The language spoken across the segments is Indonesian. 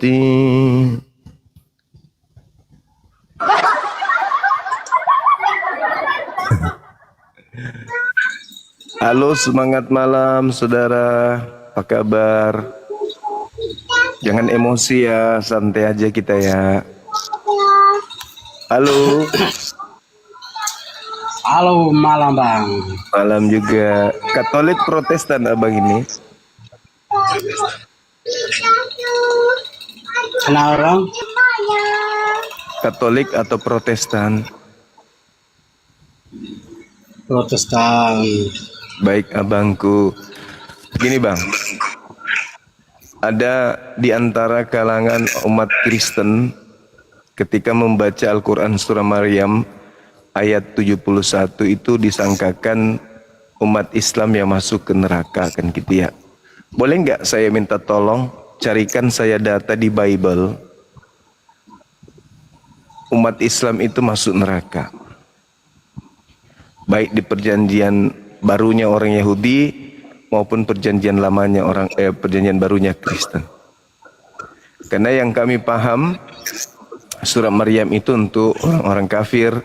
ummati. Halo, semangat malam saudara, apa kabar? Jangan emosi ya, santai aja kita ya. Halo. Halo, malam Bang. Malam juga. Katolik Protestan abang ini? Kenapa Bang? Katolik atau Protestan? Protestan. Baik abangku. Gini bang, ada di antara kalangan umat Kristen ketika membaca Al-Quran surah Maryam ayat 71 itu disangkakan umat Islam yang masuk ke neraka kan gitu ya. Boleh nggak saya minta tolong carikan saya data di Bible umat Islam itu masuk neraka, baik di perjanjian barunya orang Yahudi maupun perjanjian lamanya perjanjian barunya Kristen. Karena yang kami paham surah Maryam itu untuk orang-orang kafir,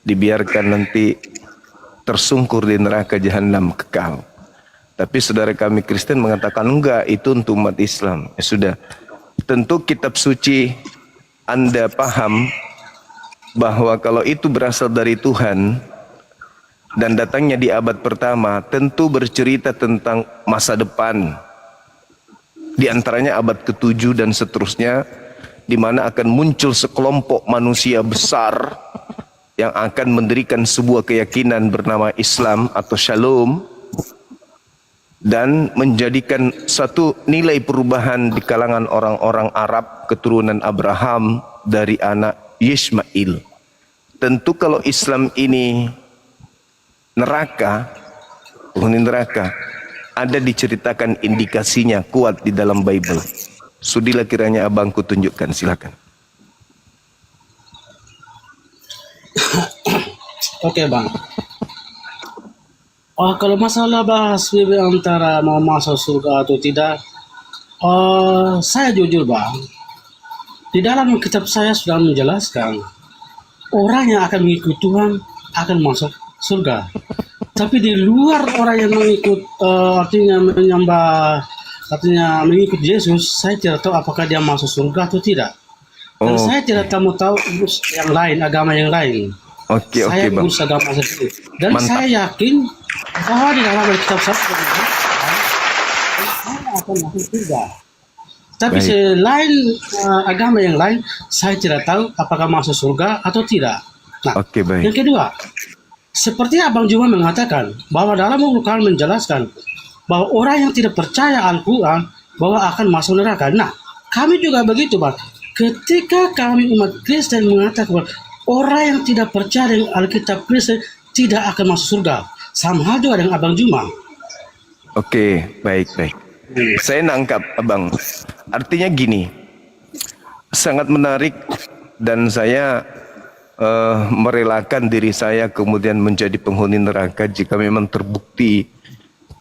dibiarkan nanti tersungkur di neraka jahanam kekal. Tapi saudara kami Kristen mengatakan enggak, itu untuk umat Islam. Ya sudah, tentu kitab suci Anda paham bahwa kalau itu berasal dari Tuhan dan datangnya di abad pertama, tentu bercerita tentang masa depan. Di antaranya abad ke-7 dan seterusnya, di mana akan muncul sekelompok manusia besar yang akan mendirikan sebuah keyakinan bernama Islam atau Shalom dan menjadikan satu nilai perubahan di kalangan orang-orang Arab keturunan Abraham dari anak Yismail. Tentu kalau Islam ini neraka, penghuni neraka, ada diceritakan indikasinya kuat di dalam Bible. Sudilah kiranya abangku tunjukkan, silakan. Oke Bang. Kalau masalah bahas antara mau masuk surga atau tidak, saya jujur Bang, di dalam kitab saya sudah menjelaskan orang yang akan mengikut Tuhan akan masuk surga. Tapi di luar orang yang mengikut artinya menyembah, artinya mengikut Yesus, saya tidak tahu apakah dia masuk surga atau tidak. Dan saya tidak tahu urus yang lain, agama yang lain. Saya Bang. urus agama sendiri. Dan Mantap. saya yakin bahwa di dalam kitab saya akan masuk surga. Tapi Baik. selain agama yang lain, saya tidak tahu apakah masuk surga atau tidak. Nah, Baik. yang kedua, seperti Abang Juma mengatakan bahwa dalam Al-Quran menjelaskan bahwa orang yang tidak percaya Al-Quran bahwa akan masuk neraka. Nah, kami juga begitu Bang. Ketika kami umat Kristen mengatakan bahwa orang yang tidak percaya dengan Alkitab Kristen tidak akan masuk surga. Sama hal juga dengan Abang Juma. Baik. Saya nangkap abang. Artinya gini, sangat menarik dan saya merelakan diri saya kemudian menjadi penghuni neraka jika memang terbukti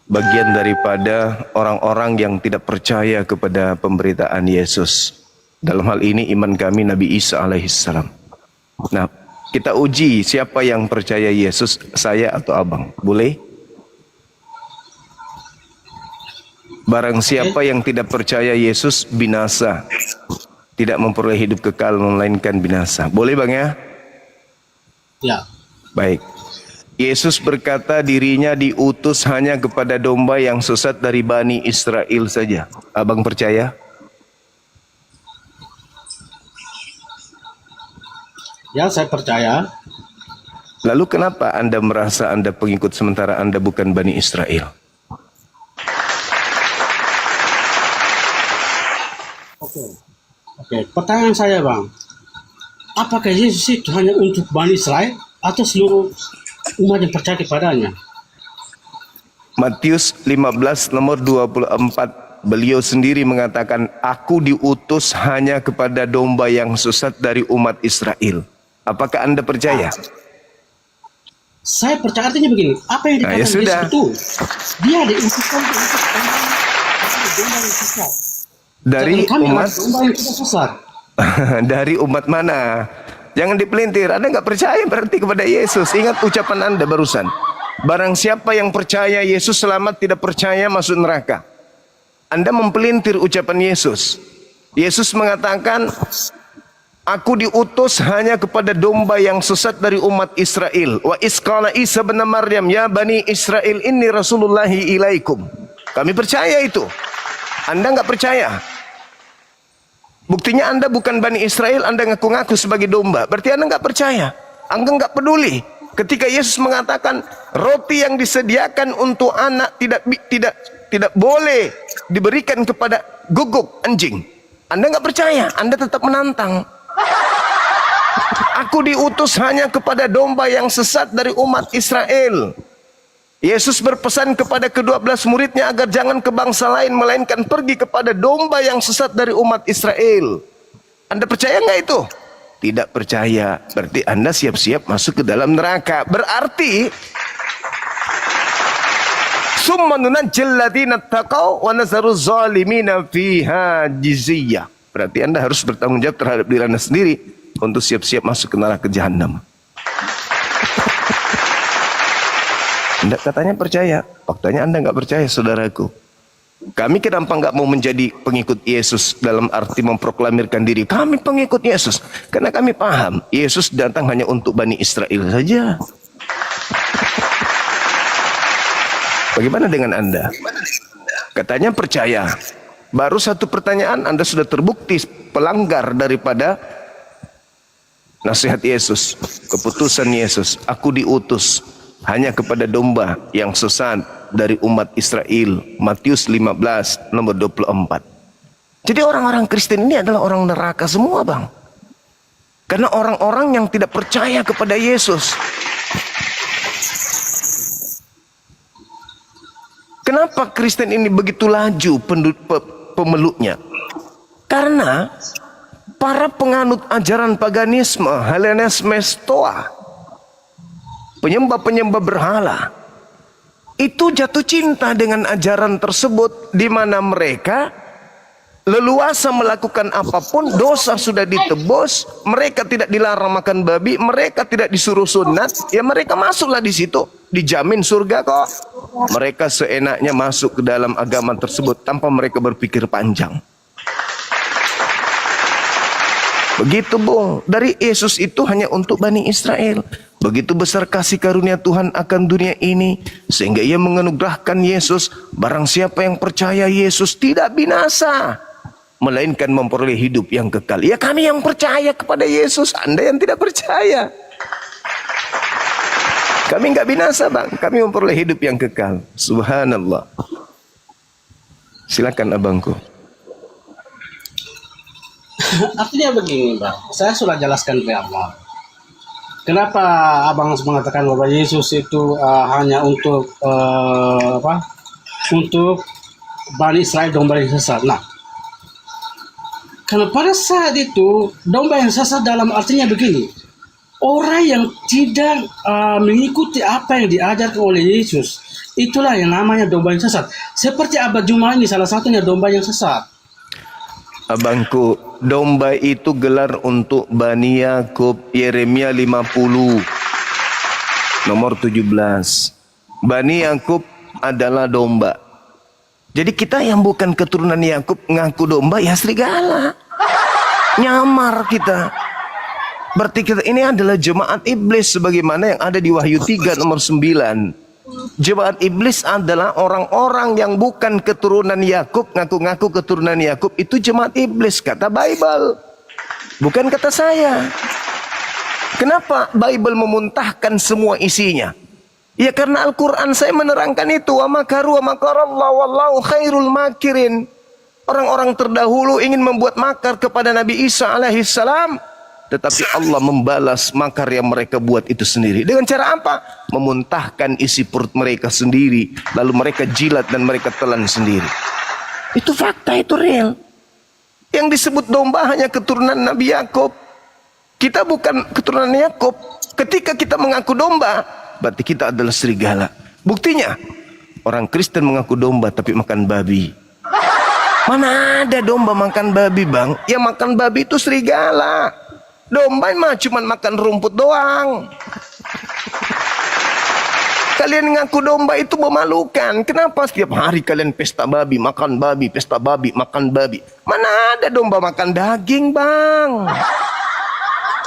bagian daripada orang-orang yang tidak percaya kepada pemberitaan Yesus. Dalam hal ini iman kami Nabi Isa alaihissalam. Nah, kita uji siapa yang percaya Yesus, saya atau abang. Boleh? Barang siapa yang tidak percaya Yesus binasa, tidak memperoleh hidup kekal melainkan binasa. Boleh bang ya? Ya. Baik. Yesus berkata dirinya diutus hanya kepada domba yang sesat dari Bani Israel saja. Abang percaya? Ya, saya percaya. Lalu kenapa Anda merasa Anda pengikut sementara Anda bukan Bani Israel? Oke. Pertanyaan saya Bang, apakah Yesus itu hanya untuk Bani Israel atau seluruh umat yang percaya kepadanya? Matius 15 nomor 24, beliau sendiri mengatakan, aku diutus hanya kepada domba yang sesat dari umat Israel. Apakah Anda percaya? Saya percaya, artinya begini, apa yang dikatakan Yesus itu, dia diutuskan untuk domba yang sesat. Dari kami umat adalah domba yang tidak sesat. dari umat mana? Jangan dipelintir. Anda nggak percaya berarti kepada Yesus. Ingat ucapan Anda barusan. Barang siapa yang percaya Yesus selamat, tidak percaya masuk neraka. Anda mempelintir ucapan Yesus. Yesus mengatakan, aku diutus hanya kepada domba yang sesat dari umat Israel. Wa isqala Isa bin Maryam, ya bani Israel, inni rasulullahi ilaikum. Kami percaya itu. Anda nggak percaya. Buktinya Anda bukan Bani Israel, Anda ngaku-ngaku sebagai domba. Berarti Anda nggak percaya. Anda nggak peduli. Ketika Yesus mengatakan roti yang disediakan untuk anak tidak boleh diberikan kepada guguk anjing. Anda nggak percaya. Anda tetap menantang. Aku diutus hanya kepada domba yang sesat dari umat Israel. Yesus berpesan kepada ke-12 muridnya agar jangan ke bangsa lain, melainkan pergi kepada domba yang sesat dari umat Israel. Anda percaya nggak itu? Tidak percaya. Berarti Anda siap-siap masuk ke dalam neraka. Berarti summa nunajjil ladzina taqaw wa nazaru zalimina fiha jiziyah. Berarti Anda harus bertanggung jawab terhadap diri Anda sendiri untuk siap-siap masuk ke neraka jahanam. Anda katanya percaya, faktanya Anda nggak percaya, saudaraku. Kami kenapa nggak mau menjadi pengikut Yesus dalam arti memproklamirkan diri kami pengikut Yesus? Karena kami paham Yesus datang hanya untuk Bani Israel saja. Bagaimana dengan Anda? Katanya percaya. Baru satu pertanyaan Anda sudah terbukti pelanggar daripada nasihat Yesus, keputusan Yesus. Aku diutus hanya kepada domba yang sesat dari umat Israel. Matius 15 nomor 24. Jadi orang-orang Kristen ini adalah orang neraka semua, bang. Karena orang-orang yang tidak percaya kepada Yesus. Kenapa Kristen ini begitu laju pemeluknya? Karena para penganut ajaran paganisme, Hellenisme, Stoa, penyembah-penyembah berhala, itu jatuh cinta dengan ajaran tersebut, di mana mereka leluasa melakukan apapun, dosa sudah ditebus, mereka tidak dilarang makan babi, mereka tidak disuruh sunat, ya mereka masuklah di situ, dijamin surga kok. Mereka seenaknya masuk ke dalam agama tersebut tanpa mereka berpikir panjang. Begitu, Bung. Dari Yesus itu hanya untuk Bani Israel. Begitu besar kasih karunia Tuhan akan dunia ini, sehingga ia menganugerahkan Yesus. Barang siapa yang percaya Yesus tidak binasa, melainkan memperoleh hidup yang kekal. Ya kami yang percaya kepada Yesus, Anda yang tidak percaya. Kami nggak binasa, bang. Kami memperoleh hidup yang kekal. Subhanallah. Silakan abangku. Artinya begini, Bang. Saya sudah jelaskan ke Abang. Kenapa Abang mengatakan bahwa Yesus itu hanya untuk Untuk Bani Israel, domba yang sesat. Nah, karena pada saat itu domba yang sesat dalam artinya begini. Orang yang tidak mengikuti apa yang diajarkan oleh Yesus, itulah yang namanya domba yang sesat. Seperti Abah Juma ini salah satunya domba yang sesat. Abangku, domba itu gelar untuk Bani Yakub, Yeremia 50 nomor 17. Bani Yakub adalah domba. Jadi kita yang bukan keturunan Yakub ngaku domba, ya serigala. Nyamar kita. Berarti kita ini adalah jemaat iblis sebagaimana yang ada di Wahyu 3 nomor 9. Jemaat iblis adalah orang-orang yang bukan keturunan Yakub, ngaku-ngaku keturunan Yakub, itu jemaat iblis, kata Bible. Bukan kata saya. Kenapa Bible memuntahkan semua isinya? Ya karena Al-Quran saya menerangkan itu. Wa makaru wa makarallahu wallahu khairul makirin. Orang-orang terdahulu ingin membuat makar kepada Nabi Isa alaihissalam, tetapi Allah membalas makar yang mereka buat itu sendiri. Dengan cara apa? Memuntahkan isi perut mereka sendiri, lalu mereka jilat dan mereka telan sendiri. Itu fakta, itu real. Yang disebut domba hanya keturunan Nabi Yakub. Kita bukan keturunan Yakub. Ketika kita mengaku domba, berarti kita adalah serigala. Buktinya, orang Kristen mengaku domba tapi makan babi. Mana ada domba makan babi, Bang? Yang makan babi itu serigala. Domba mah cuma makan rumput doang. Kalian ngaku domba itu memalukan. Kenapa setiap hari kalian pesta babi, makan babi, pesta babi, makan babi? Mana ada domba makan daging, Bang?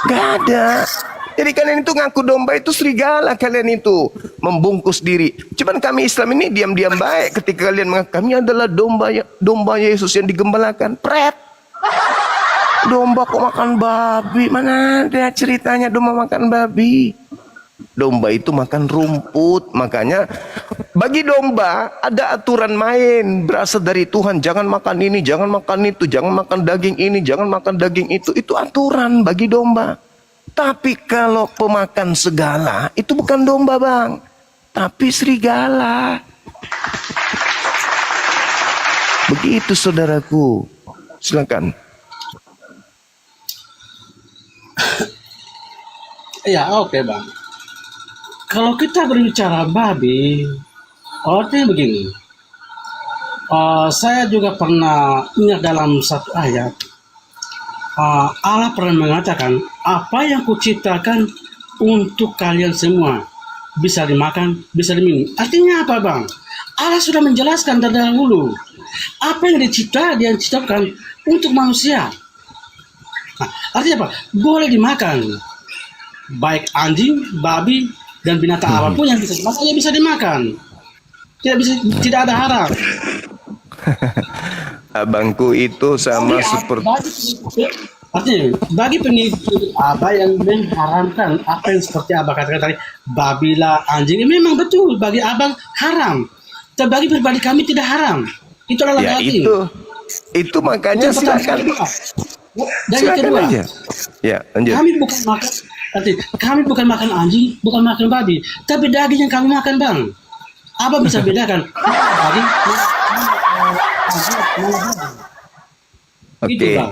Gak ada. Jadi kalian itu ngaku domba itu serigala, kalian itu membungkus diri. Cuman kami Islam ini diam-diam baik ketika kalian mengaku kami adalah domba Yesus yang digembalakan. Pret. Domba kok makan babi? Mana ada ceritanya domba makan babi? Domba itu makan rumput. Makanya bagi domba ada aturan main berasal dari Tuhan. Jangan makan ini, jangan makan itu, jangan makan daging ini, jangan makan daging itu. Itu aturan bagi domba. Tapi kalau pemakan segala itu bukan domba, Bang, tapi serigala. Begitu saudaraku. Silakan. Ya, oke, Bang. Kalau kita berbicara babi, artinya begini. Saya juga pernah ingat dalam satu ayat. Allah pernah mengatakan, apa yang kuciptakan untuk kalian semua bisa dimakan, bisa diminum. Artinya apa, Bang? Allah sudah menjelaskan dari dahulu apa yang diciptakan untuk manusia. Nah, artinya apa? Boleh dimakan. Baik anjing, babi, dan binatang apapun yang bisa dimakan, ya bisa dimakan. Tidak ada haram. Abangku itu sama seperti Artinya, bagi pengikut Abah yang mengharamkan apa yang seperti Abah katakan tadi, babi lah, anjing, memang betul bagi Abang haram. Tapi bagi pribadi kami tidak haram. Itu adalah ya hati. Itu makanya silakan. Dan yang kedua, aja. Ya, lanjut. Kami bukan makan anjing, bukan makan babi, tapi daging yang kami makan, Bang. Abang bisa bedakan daging Oke. Gitu, Bang.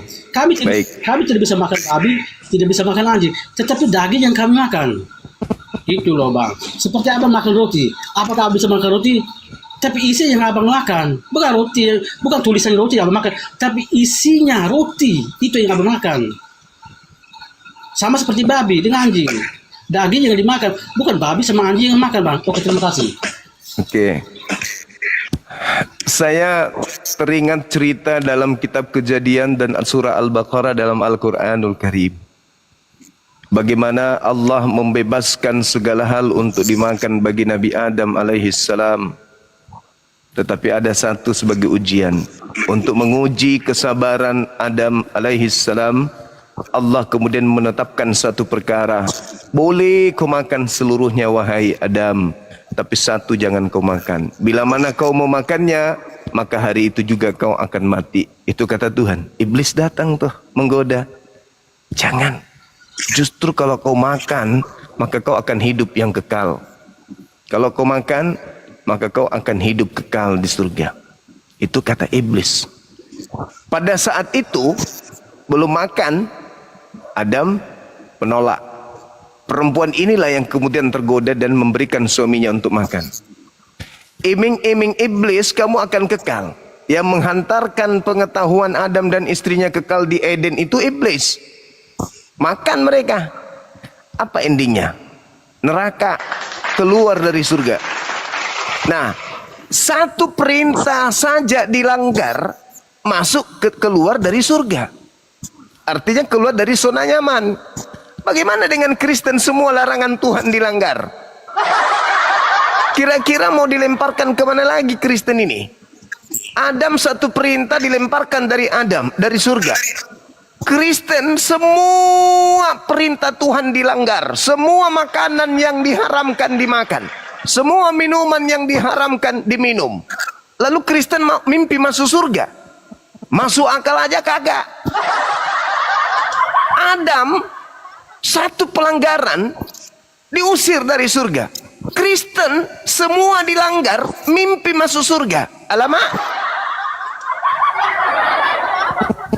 Kami tidak bisa makan babi, tidak bisa makan anjing, tetapi daging yang kami makan. Itu loh, Bang. Seperti Abang makan roti. Apakah Abang bisa makan roti? Tapi isi yang Abang makan bukan roti, bukan tulisan roti yang Abang makan, tapi isinya roti itu yang Abang makan. Sama seperti babi dengan anjing. Daging yang dimakan bukan babi sama anjing yang makan, Bang. Oke, terima kasih. Oke. Saya teringat cerita dalam kitab Kejadian dan surah Al-Baqarah dalam Al-Quranul Karim. Bagaimana Allah membebaskan segala hal untuk dimakan bagi Nabi Adam alaihissalam. Tetapi ada satu sebagai ujian. Untuk menguji kesabaran Adam alaihissalam, Allah kemudian menetapkan satu perkara. Boleh kau makan seluruhnya wahai Adam, tapi satu jangan kau makan. Bila mana kau mau makannya, maka hari itu juga kau akan mati. Itu kata Tuhan. Iblis datang tuh menggoda. Jangan. Justru kalau kau makan, maka kau akan hidup yang kekal. Kalau kau makan, maka kau akan hidup kekal di surga. Itu kata iblis. Pada saat itu, belum makan, Adam menolak. Perempuan inilah yang kemudian tergoda dan memberikan suaminya untuk makan. Iming-iming iblis, kamu akan kekal. Yang menghantarkan pengetahuan Adam dan istrinya kekal di Eden itu iblis. Makan mereka. Apa endingnya? Neraka, keluar dari surga. Nah, satu perintah saja dilanggar, masuk keluar dari surga. Artinya keluar dari zona nyaman. Bagaimana dengan Kristen, semua larangan Tuhan dilanggar? Kira-kira mau dilemparkan kemana lagi Kristen ini? Adam satu perintah dilemparkan dari surga. Kristen semua perintah Tuhan dilanggar. Semua makanan yang diharamkan dimakan. Semua minuman yang diharamkan diminum. Lalu Kristen mimpi masuk surga. Masuk akal aja kagak. Adam satu pelanggaran diusir dari surga. Kristen semua dilanggar, mimpi masuk surga. Alamak.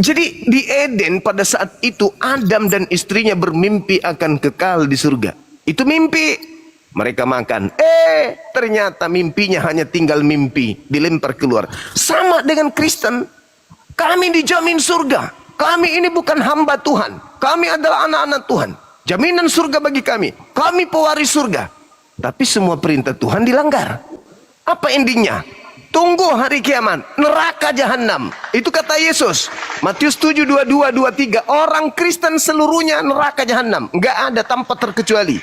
Jadi di Eden pada saat itu Adam dan istrinya bermimpi akan kekal di surga. Itu mimpi. Mereka makan. Ternyata mimpinya hanya tinggal mimpi, dilempar keluar. Sama dengan Kristen. Kami dijamin surga. Kami ini bukan hamba Tuhan. Kami adalah anak-anak Tuhan. Jaminan surga bagi kami. Kami pewaris surga. Tapi semua perintah Tuhan dilanggar. Apa endingnya? Tunggu hari kiamat. Neraka jahanam. Itu kata Yesus. Matius 7, 22, 23. Orang Kristen seluruhnya neraka jahanam. Enggak ada tanpa terkecuali.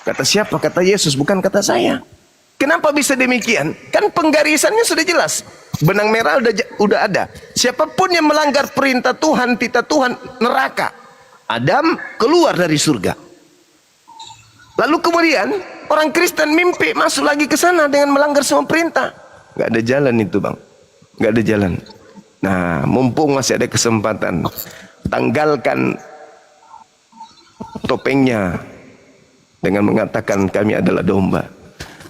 Kata siapa? Kata Yesus, bukan kata saya. Kenapa bisa demikian? Kan penggarisannya sudah jelas. Benang merah udah ada. Siapapun yang melanggar perintah Tuhan, titah Tuhan, neraka. Adam keluar dari surga. Lalu kemudian orang Kristen mimpi masuk lagi ke sana dengan melanggar semua perintah. Gak ada jalan itu, Bang. Gak ada jalan. Nah, mumpung masih ada kesempatan, tanggalkan topengnya dengan mengatakan kami adalah domba.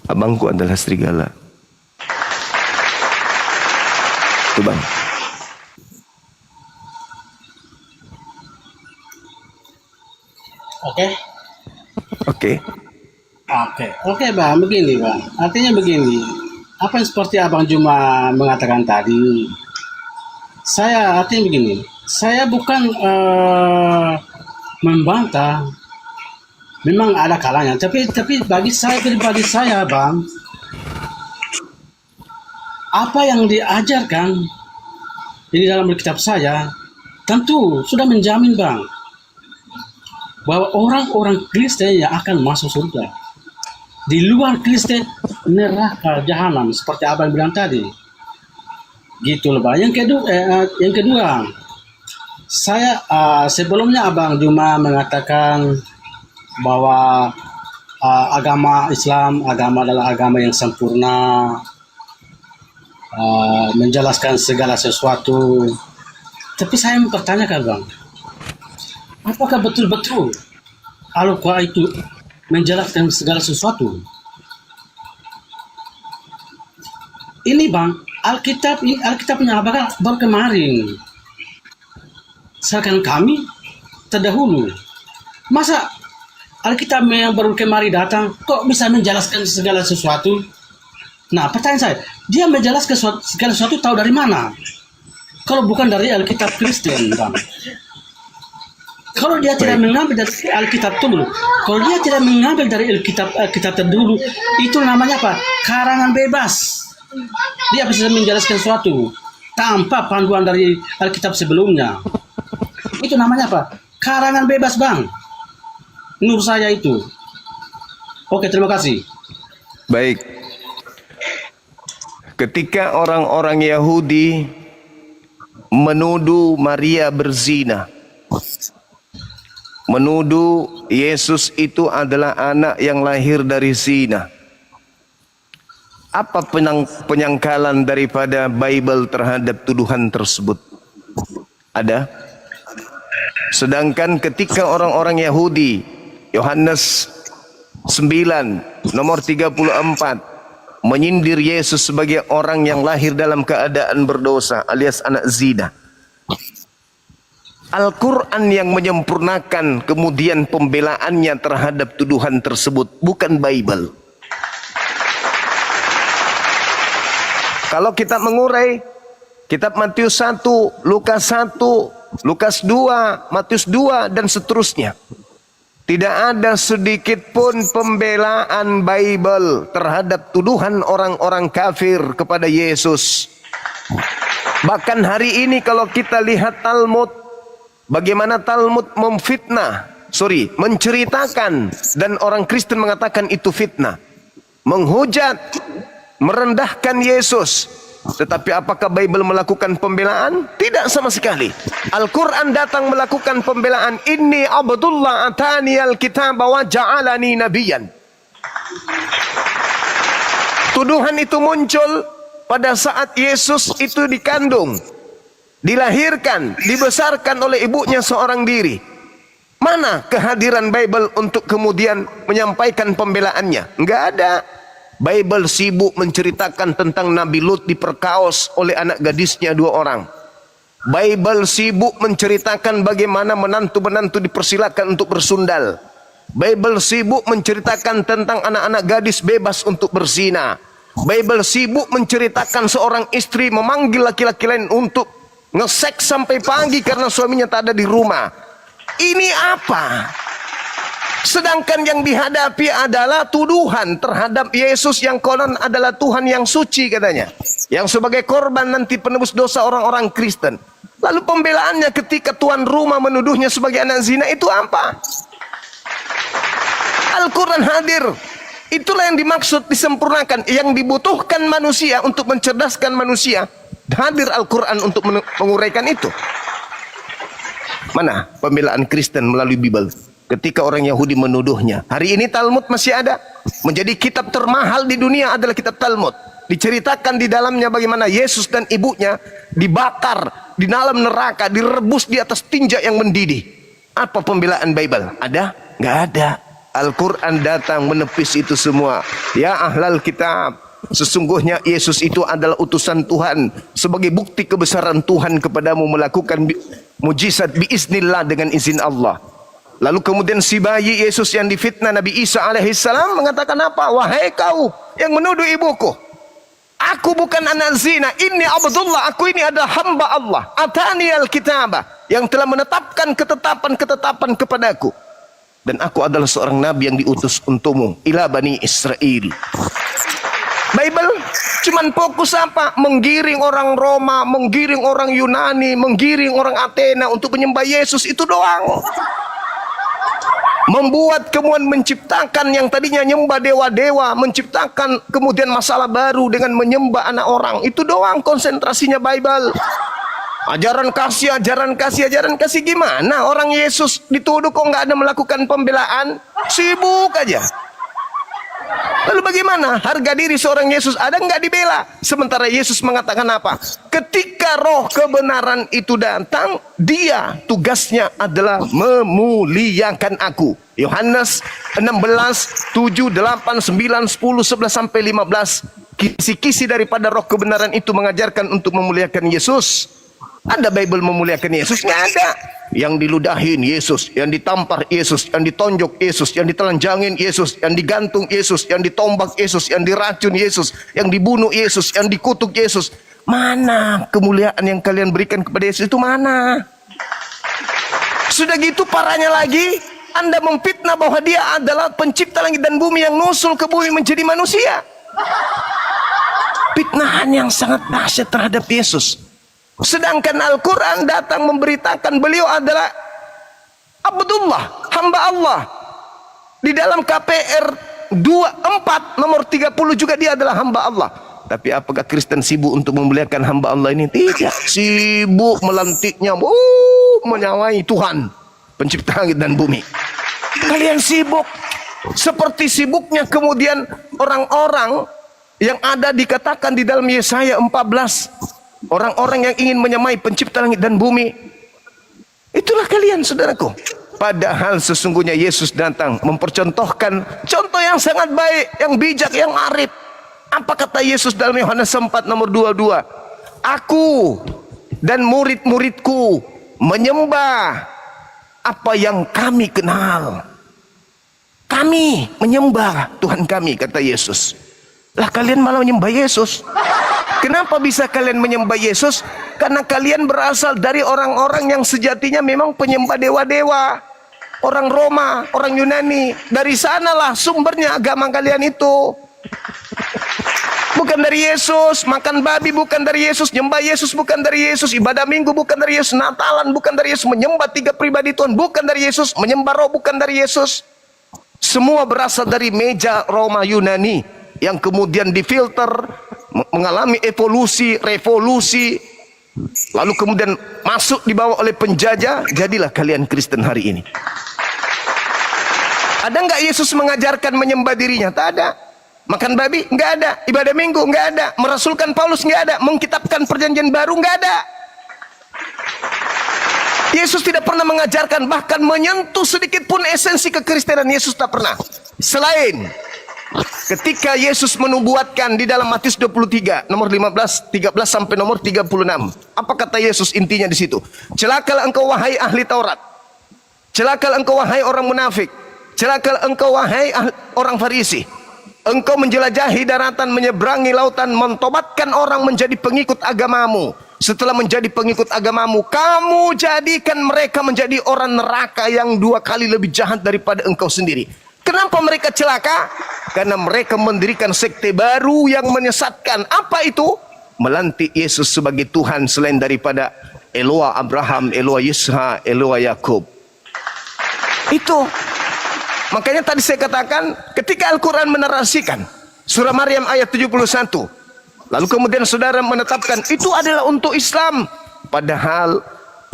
Abangku adalah serigala. Itu, Bang. Oke. Oke, Bang. Begini, Bang. Artinya begini. Apa yang seperti Abang Juma mengatakan tadi. Artinya begini. Saya bukan membantah. Memang ada kalanya. Tapi bagi saya, pribadi saya, Bang. Apa yang diajarkan di dalam kitab saya tentu sudah menjamin, Bang, bahwa orang-orang Kristen yang akan masuk surga. Di luar Kristen neraka jahanam seperti Abang bilang tadi. Gitu loh, Bang. Yang kedua, saya sebelumnya Abang Juma mengatakan bahwa agama Islam adalah agama yang sempurna, menjelaskan segala sesuatu. Tapi saya mempertanyakan, Bang, apakah betul-betul Al-Quran itu menjelaskan segala sesuatu? Ini, Bang, Alkitabnya bakal baru kemarin. Sedangkan kami terdahulu. Masa Alkitab yang baru kemarin datang kok bisa menjelaskan segala sesuatu? Nah, pertanyaan saya, dia menjelaskan segala sesuatu tahu dari mana? Kalau bukan dari Alkitab Kristen, Bang. Kalau dia tidak mengambil dari Alkitab dulu, kalau dia tidak mengambil dari Alkitab terdahulu, itu namanya apa? Karangan bebas. Dia bisa menjelaskan sesuatu tanpa panduan dari Alkitab sebelumnya. Itu namanya apa? Karangan bebas, Bang. Menurut saya itu. Oke, terima kasih. Baik. Ketika orang-orang Yahudi menuduh Maria berzina, menuduh Yesus itu adalah anak yang lahir dari zina, apa penyangkalan daripada Bible terhadap tuduhan tersebut? Ada. Sedangkan ketika orang-orang Yahudi, Yohanes 9 nomor 34, menyindir Yesus sebagai orang yang lahir dalam keadaan berdosa alias anak zina. Al-Quran yang menyempurnakan kemudian pembelaannya terhadap tuduhan tersebut, bukan Bible. Kalau kita mengurai kitab Matius 1, Lukas 1, Lukas 2, Matius 2 dan seterusnya, tidak ada sedikit pun pembelaan Bible terhadap tuduhan orang-orang kafir kepada Yesus. Bahkan hari ini kalau kita lihat Talmud, bagaimana Talmud menceritakan, dan orang Kristen mengatakan itu fitnah, menghujat, merendahkan Yesus. Tetapi apakah Bible melakukan pembelaan? Tidak sama sekali. Al-Quran datang melakukan pembelaan. Inni abdullah atani al-kitab wa ja'alani nabiyan. Tuduhan itu muncul pada saat Yesus itu dikandung, dilahirkan, dibesarkan oleh ibunya seorang diri. Mana kehadiran Bible untuk kemudian menyampaikan pembelaannya? Enggak ada. Bible sibuk menceritakan tentang Nabi Lut diperkaos oleh anak gadisnya 2 orang. Bible sibuk menceritakan bagaimana menantu-menantu dipersilakan untuk bersundal. Bible sibuk menceritakan tentang anak-anak gadis bebas untuk berzina. Bible sibuk menceritakan seorang istri memanggil laki-laki lain untuk Ngesek sampai pagi karena suaminya tak ada di rumah. Ini apa? Sedangkan yang dihadapi adalah tuduhan terhadap Yesus yang konon adalah Tuhan yang suci katanya. Yang sebagai korban nanti penebus dosa orang-orang Kristen. Lalu pembelaannya ketika tuan rumah menuduhnya sebagai anak zina itu apa? Al-Quran hadir. Itulah yang dimaksud disempurnakan. Yang dibutuhkan manusia untuk mencerdaskan manusia. Hadir Al-Quran untuk menguraikan itu. Mana pembelaan Kristen melalui Bible? Ketika orang Yahudi menuduhnya. Hari ini Talmud masih ada. Menjadi kitab termahal di dunia adalah kitab Talmud. Diceritakan di dalamnya bagaimana Yesus dan ibunya dibakar di dalam neraka, direbus di atas tinja yang mendidih. Apa pembelaan Bible? Ada? Nggak ada. Al-Quran datang menepis itu semua. Ya ahlal kitab, sesungguhnya Yesus itu adalah utusan Tuhan sebagai bukti kebesaran Tuhan kepadamu melakukan mujizat biiznillah dengan izin Allah. Lalu kemudian si bayi Yesus yang difitnah Nabi Isa alaihissalam mengatakan apa? Wahai kau yang menuduh ibuku, aku bukan anak zina, ini Abdullah, aku ini adalah hamba Allah. Atani al-kitabah, yang telah menetapkan ketetapan-ketetapan kepadaku. Dan aku adalah seorang nabi yang diutus untukmu, ila Bani Israel. Bible cuman fokus apa? Menggiring orang Roma, menggiring orang Yunani, menggiring orang Athena untuk menyembah Yesus, itu doang. Membuat kemudian menciptakan yang tadinya nyembah dewa-dewa, menciptakan kemudian masalah baru dengan menyembah anak orang. Itu doang konsentrasinya Bible. Ajaran kasih gimana? Orang Yesus dituduh kok nggak ada melakukan pembelaan, sibuk aja. Lalu bagaimana harga diri seorang Yesus ada nggak dibela? Sementara Yesus mengatakan apa? Ketika roh kebenaran itu datang, dia tugasnya adalah memuliakan aku. Yohanes 16, 7, 8, 9, 10, 11 sampai 15. Kisi-kisi daripada roh kebenaran itu mengajarkan untuk memuliakan Yesus. Ada Bible memuliakan Yesus? Nggak ada. Yang diludahin Yesus, yang ditampar Yesus, yang ditonjok Yesus, yang ditelanjangin Yesus, yang digantung Yesus, yang ditombak Yesus, yang diracun Yesus, yang dibunuh Yesus, yang dikutuk Yesus. Mana kemuliaan yang kalian berikan kepada Yesus itu mana? Sudah gitu parahnya lagi, Anda memfitnah bahwa dia adalah pencipta langit dan bumi yang nusul ke bumi menjadi manusia. Fitnahan yang sangat dahsyat terhadap Yesus. Sedangkan Al-Quran datang memberitakan beliau adalah Abdullah, hamba Allah. Di dalam KPR 24 nomor 30 juga dia adalah hamba Allah. Tapi apakah Kristen sibuk untuk memuliakan hamba Allah ini? Tidak. Sibuk melantiknya, menyawai Tuhan pencipta langit dan bumi. Kalian sibuk seperti sibuknya kemudian orang-orang yang ada dikatakan di dalam Yesaya 14. Orang-orang yang ingin menyamai pencipta langit dan bumi. Itulah kalian, saudaraku. Padahal sesungguhnya Yesus datang mempercontohkan contoh yang sangat baik, yang bijak, yang arif. Apa kata Yesus dalam Yohanes 4 nomor 22? Aku dan murid-muridku menyembah apa yang kami kenal. Kami menyembah Tuhan kami, kata Yesus. Lah kalian malah menyembah Yesus. Kenapa bisa kalian menyembah Yesus? Karena kalian berasal dari orang-orang yang sejatinya memang penyembah dewa-dewa. Orang Roma, orang Yunani. Dari sanalah sumbernya agama kalian itu. Bukan dari Yesus. Makan babi bukan dari Yesus. Nyembah Yesus bukan dari Yesus. Ibadah minggu bukan dari Yesus. Natalan bukan dari Yesus. Menyembah 3 pribadi Tuhan bukan dari Yesus. Menyembah roh bukan dari Yesus. Semua berasal dari meja Roma Yunani. Yang kemudian difilter, mengalami evolusi, revolusi, lalu kemudian masuk dibawa oleh penjajah. Jadilah kalian Kristen hari ini. Ada nggak Yesus mengajarkan menyembah dirinya? Tak ada. Makan babi? Nggak ada. Ibadah minggu? Nggak ada. Merasulkan Paulus? Nggak ada. Mengkitabkan perjanjian baru? Nggak ada. Yesus tidak pernah mengajarkan, bahkan menyentuh sedikit pun esensi kekristenan. Yesus tak pernah. Selain ketika Yesus menubuatkan di dalam Matius 23 nomor 13 sampai nomor 36. Apa kata Yesus intinya di situ? Celakalah engkau wahai ahli Taurat. Celakalah engkau wahai orang munafik. Celakalah engkau wahai orang Farisi. Engkau menjelajahi daratan, menyeberangi lautan, mentobatkan orang menjadi pengikut agamamu. Setelah menjadi pengikut agamamu, kamu jadikan mereka menjadi orang neraka yang 2 kali lebih jahat daripada engkau sendiri. Kenapa mereka celaka? Karena mereka mendirikan sekte baru yang menyesatkan. Apa itu? Melantik Yesus sebagai Tuhan selain daripada Eloa Abraham, Eloa Yishak, Eloa Yakub. Itu. Makanya tadi saya katakan, ketika Al-Quran menarasikan surah Maryam ayat 71, lalu kemudian saudara menetapkan itu adalah untuk Islam, padahal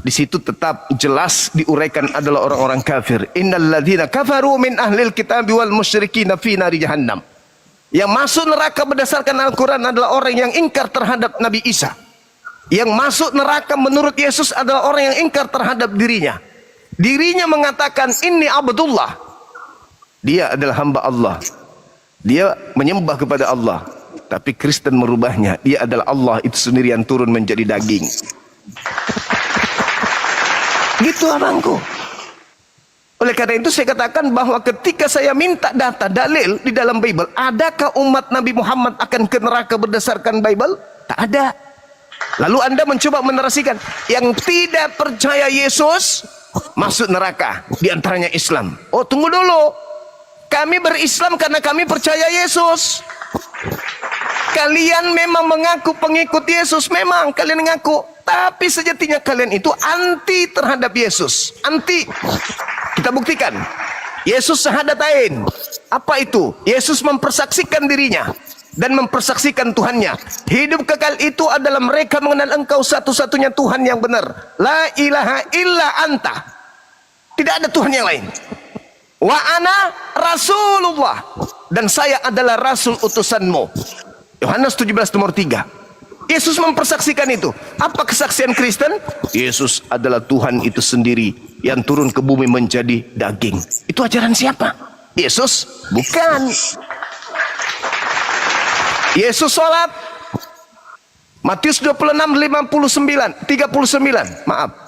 di situ tetap jelas diuraikan adalah orang-orang kafir. Innal ladzina kafaru min ahlil kitabi wal musyrikin fi nari jahannam. Yang masuk neraka berdasarkan Al-Quran adalah orang yang ingkar terhadap Nabi Isa. Yang masuk neraka menurut Yesus adalah orang yang ingkar terhadap dirinya. Dirinya mengatakan, "Inni Abdullah." Dia adalah hamba Allah. Dia menyembah kepada Allah. Tapi Kristen merubahnya. Dia adalah Allah itu sendiri yang turun menjadi daging. Gitu abangku. Oleh karena itu saya katakan bahwa ketika saya minta data dalil di dalam Bible, adakah umat Nabi Muhammad akan ke neraka berdasarkan Bible? Tak ada. Lalu Anda mencoba menarasikan yang tidak percaya Yesus masuk neraka, di antaranya Islam. Oh, tunggu dulu. Kami berislam karena kami percaya Yesus. Kalian memang mengaku pengikut Yesus, memang kalian mengaku, tapi sejatinya kalian itu anti terhadap Yesus. Anti. Kita buktikan. Yesus syahadatain. Apa itu? Yesus mempersaksikan dirinya dan mempersaksikan Tuhannya. Hidup kekal itu adalah mereka mengenal Engkau satu-satunya Tuhan yang benar. La ilaha illa anta. Tidak ada Tuhan yang lain. Wa ana Rasulullah, dan saya adalah Rasul utusanmu. Yohanes 17 nomor 3. Yesus mempersaksikan itu. Apa kesaksian Kristen? Yesus adalah Tuhan itu sendiri yang turun ke bumi menjadi daging. Itu ajaran siapa? Yesus? Bukan. Yesus sholat. Matius 26:39. Maaf.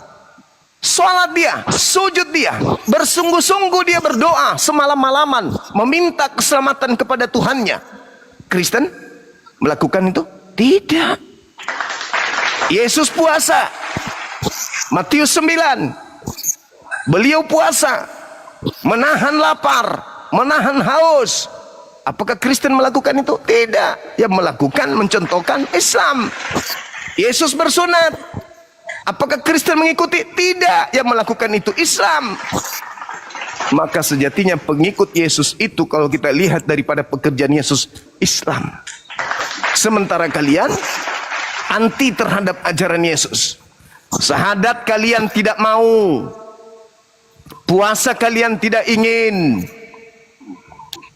Sholat dia, sujud dia, bersungguh-sungguh dia berdoa semalam-malaman, meminta keselamatan kepada Tuhannya. Kristen melakukan itu? Tidak. Yesus puasa. Matius 9. Beliau puasa, menahan lapar, menahan haus. Apakah Kristen melakukan itu? Tidak. Yang melakukan, mencontohkan Islam. Yesus bersunat. Apakah Kristen mengikuti? Tidak. Yang melakukan itu Islam. Maka sejatinya pengikut Yesus itu, kalau kita lihat daripada pekerjaan Yesus, Islam. Sementara kalian anti terhadap ajaran Yesus. Syahadat kalian tidak mau. Puasa kalian tidak ingin.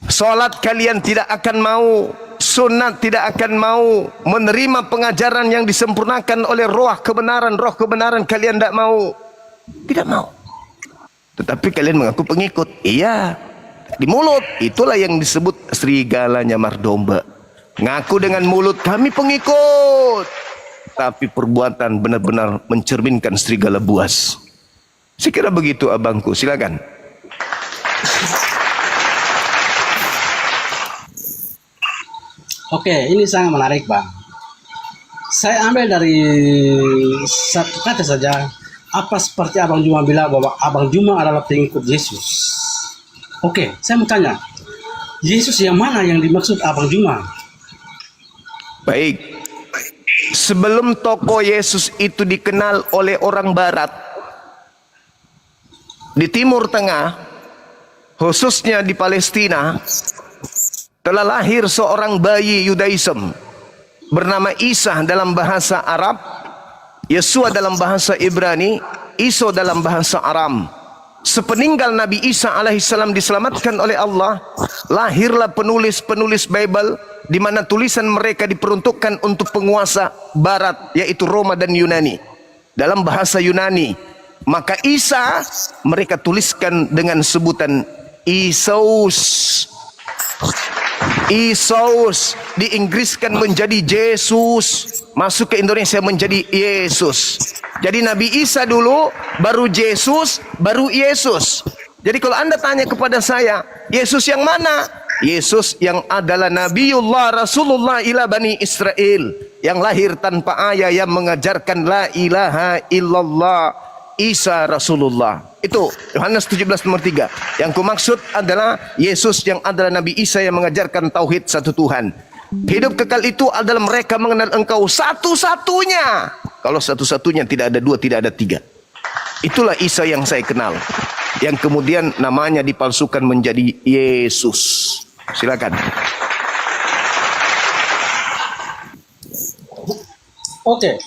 Sholat kalian tidak akan mau. Sunat tidak akan mau. Menerima pengajaran yang disempurnakan oleh roh kebenaran kalian tidak mau. Tidak mau. Tetapi kalian mengaku pengikut. Iya. Di mulut. Itulah yang disebut serigala nyamar domba. Ngaku dengan mulut kami pengikut, tapi perbuatan benar-benar mencerminkan serigala buas. Saya kira begitu abangku. Silakan. Oke, ini sangat menarik, Bang. Saya ambil dari satu kata saja. Apa seperti Abang Juma bilang bahwa Abang Juma adalah pengikut Yesus. Oke, saya mau tanya. Yesus yang mana yang dimaksud Abang Juma? Baik. Sebelum tokoh Yesus itu dikenal oleh orang barat, di Timur Tengah, khususnya di Palestina, telah lahir seorang bayi Yudaism bernama Isa dalam bahasa Arab, Yesua dalam bahasa Ibrani, Iso dalam bahasa Aram. Sepeninggal Nabi Isa alaihissalam diselamatkan oleh Allah, lahirlah penulis-penulis Bible di mana tulisan mereka diperuntukkan untuk penguasa barat, yaitu Roma dan Yunani. Dalam bahasa Yunani, maka Isa mereka tuliskan dengan sebutan Isus. Isus diinggriskan menjadi Yesus, masuk ke Indonesia menjadi Yesus. Jadi Nabi Isa dulu, baru Yesus, baru Yesus. Jadi kalau Anda tanya kepada saya, Yesus yang mana? Yesus yang adalah Nabiullah Rasulullah ila Bani Israel, yang lahir tanpa ayah, yang mengajarkan la ilaha illallah, Isa Rasulullah. Itu Yohanes 17 nomor 3. Yang kumaksud adalah Yesus yang adalah Nabi Isa yang mengajarkan tauhid satu Tuhan. Hidup kekal itu adalah mereka mengenal engkau satu-satunya. Kalau satu-satunya tidak ada dua, tidak ada tiga. Itulah Isa yang saya kenal, yang kemudian namanya dipalsukan menjadi Yesus. Silakan. Oke.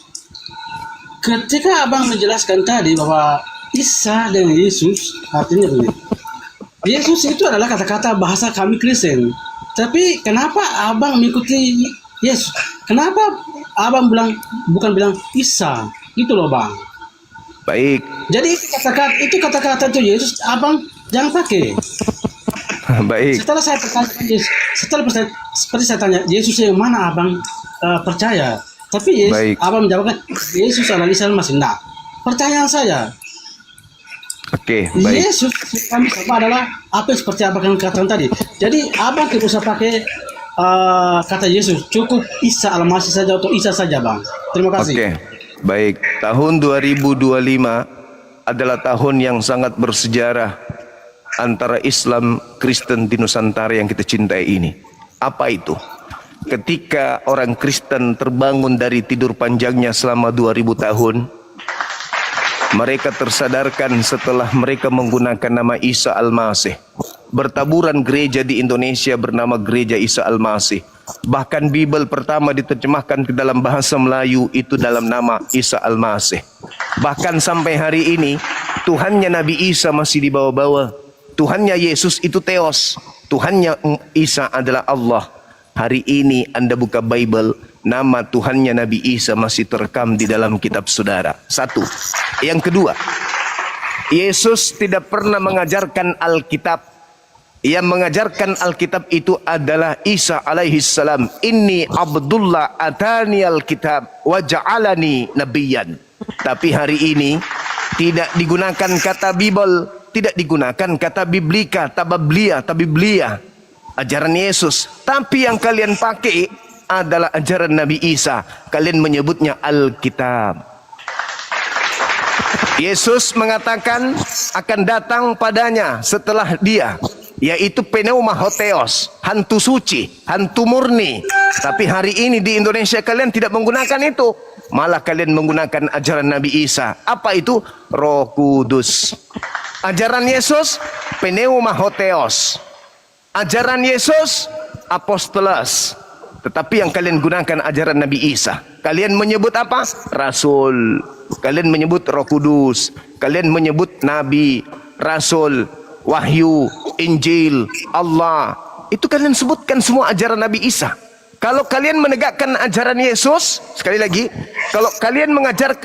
Ketika abang menjelaskan tadi bahwa Isa dan Yesus artinya begini. Yesus itu adalah kata-kata bahasa kami Kristen. Tapi kenapa abang mengikuti Yesus? Kenapa abang bukan bilang Isa? Gitu loh bang. Baik. Jadi itu kata-kata itu Yesus abang jangan pakai. Baik. Setelah saya seperti saya tanya Yesus yang mana abang percaya? Tapi Baik. abang menjawabkan Yesus adalah Isa masih enggak. Pertanyaan saya, Oke, baik. Yesus kami sapa adalah apa seperti abang katakan tadi. Jadi abang tidak usah pakai kata Yesus, cukup Isa Al-Masih saja atau Isa saja bang. Terima kasih. Oke, baik. Tahun 2025 adalah tahun yang sangat bersejarah antara Islam Kristen di Nusantara yang kita cintai ini. Apa itu? Ketika orang Kristen terbangun dari tidur panjangnya selama 2000 tahun, mereka tersadarkan setelah mereka menggunakan nama Isa Al-Masih. Bertaburan gereja di Indonesia bernama Gereja Isa Al-Masih. Bahkan Bible pertama diterjemahkan ke dalam bahasa Melayu itu dalam nama Isa Al-Masih. Bahkan sampai hari ini Tuhannya Nabi Isa masih dibawa-bawa. Tuhannya Yesus itu Theos. Tuhannya Isa adalah Allah. Hari ini Anda buka Bible, nama Tuhannya Nabi Isa masih terekam di dalam kitab saudara. Satu. Yang kedua, Yesus tidak pernah mengajarkan Alkitab. Yang mengajarkan Alkitab itu adalah Isa alaihi salam. Inni Abdullah atani Alkitab wa ja'alani nabiyan. Tapi hari ini tidak digunakan kata Bible, tidak digunakan kata Biblika, tabiblia. Ajaran Yesus, tapi yang kalian pakai adalah ajaran Nabi Isa. Kalian menyebutnya Alkitab. Yesus mengatakan akan datang padanya setelah dia, yaitu pneumahotheos, hantu suci, hantu murni. Tapi hari ini di Indonesia kalian tidak menggunakan itu, malah kalian menggunakan ajaran Nabi Isa. Apa itu? Roh Kudus. Ajaran Yesus pneumahotheos. Ajaran Yesus apostolos. Tetapi yang kalian gunakan ajaran Nabi Isa. Kalian menyebut apa? Rasul. Kalian menyebut Roh Kudus. Kalian menyebut Nabi, Rasul, Wahyu, Injil, Allah. Itu kalian sebutkan semua ajaran Nabi Isa. Kalau kalian menegakkan ajaran Yesus, sekali lagi, kalau kalian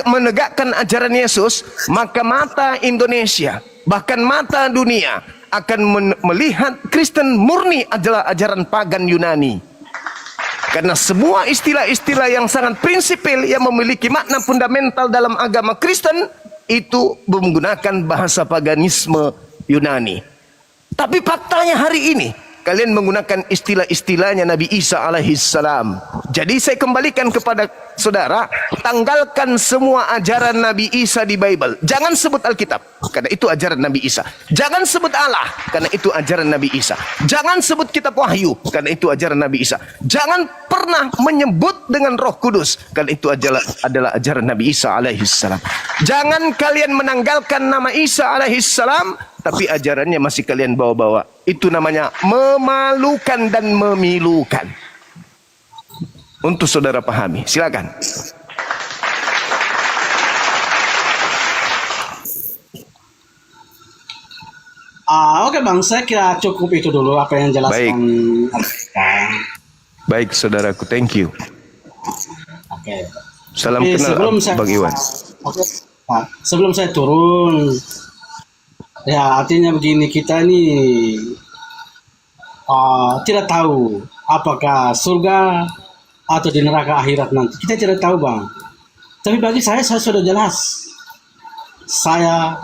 menegakkan ajaran Yesus, maka mata Indonesia, bahkan mata dunia akan melihat Kristen murni adalah ajaran pagan Yunani. Karena semua istilah-istilah yang sangat prinsipil yang memiliki makna fundamental dalam agama Kristen itu menggunakan bahasa paganisme Yunani. Tapi faktanya hari ini kalian menggunakan istilah-istilahnya Nabi Isa alaihi salam. Jadi saya kembalikan kepada saudara, tanggalkan semua ajaran Nabi Isa di Bible. Jangan sebut Alkitab, karena itu ajaran Nabi Isa. Jangan sebut Allah, karena itu ajaran Nabi Isa. Jangan sebut kitab Wahyu, karena itu ajaran Nabi Isa. Jangan pernah menyebut dengan Roh Kudus, karena itu adalah ajaran Nabi Isa alaihi salam. Jangan kalian menanggalkan nama Isa alaihi salam, tapi ajarannya masih kalian bawa-bawa. Itu namanya memalukan dan memilukan. Untuk saudara pahami, silakan. Oke bang, saya kira cukup itu dulu apa yang jelaskan. Baik saudaraku, thank you. Oke. Salam Tapi kenal Bang Iwan. Oke. Nah, sebelum saya turun, ya artinya begini, kita ini tidak tahu apakah surga atau di neraka akhirat nanti. Kita tidak tahu bang. Tapi bagi saya sudah jelas.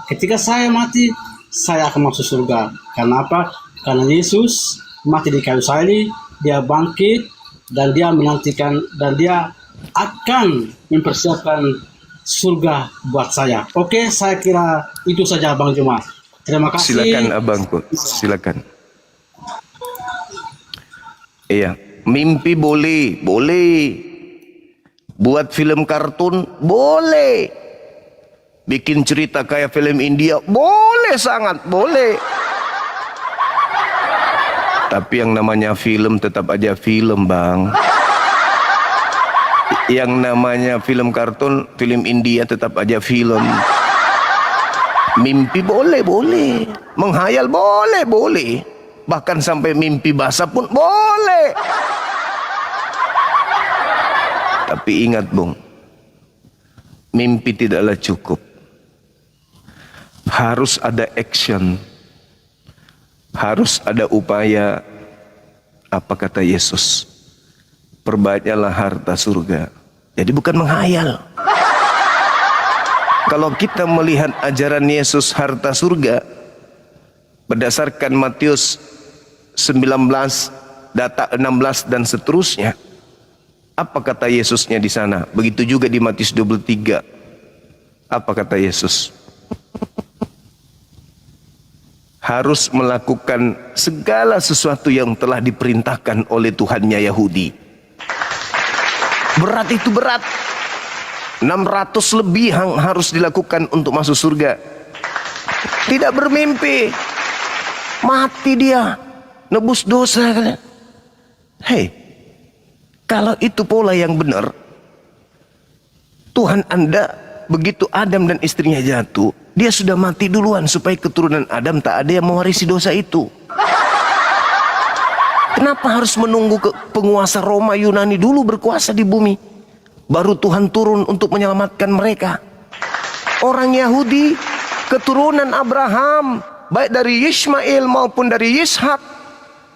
Ketika saya mati, saya akan masuk surga. Karena apa? Karena Yesus mati di kayu salib, dia bangkit dan dia menantikan dan dia akan mempersiapkan surga buat saya. Oke, saya kira itu saja Bang Juma. Terima kasih. Silakan abangku, silakan. Iya, mimpi boleh, boleh. Buat film kartun boleh. Bikin cerita kayak film India boleh, sangat boleh. Tapi yang namanya film tetap aja film, Bang. Yang namanya film kartun, film India tetap aja film. Mimpi boleh, boleh. Menghayal boleh, boleh. Bahkan sampai mimpi basah pun boleh. Tapi ingat, Bung, mimpi tidaklah cukup. Harus ada action. Harus ada upaya. Apa kata Yesus? Perbanyaklah harta surga. Jadi bukan menghayal. Kalau kita melihat ajaran Yesus harta surga, berdasarkan Matius 19, data 16 dan seterusnya, apa kata Yesusnya di sana? Begitu juga di Matius 23. Apa kata Yesus? Harus melakukan segala sesuatu yang telah diperintahkan oleh Tuhannya Yahudi. Berat itu berat. 600 lebih yang harus dilakukan untuk masuk surga. Tidak bermimpi. Mati dia. Nebus dosa. Hei, kalau itu pola yang benar, Tuhan Anda begitu Adam dan istrinya jatuh, dia sudah mati duluan supaya keturunan Adam tak ada yang mewarisi dosa itu. Kenapa harus menunggu penguasa Roma Yunani dulu berkuasa di bumi, baru Tuhan turun untuk menyelamatkan mereka? Orang Yahudi, keturunan Abraham, baik dari Ismail maupun dari Ishak,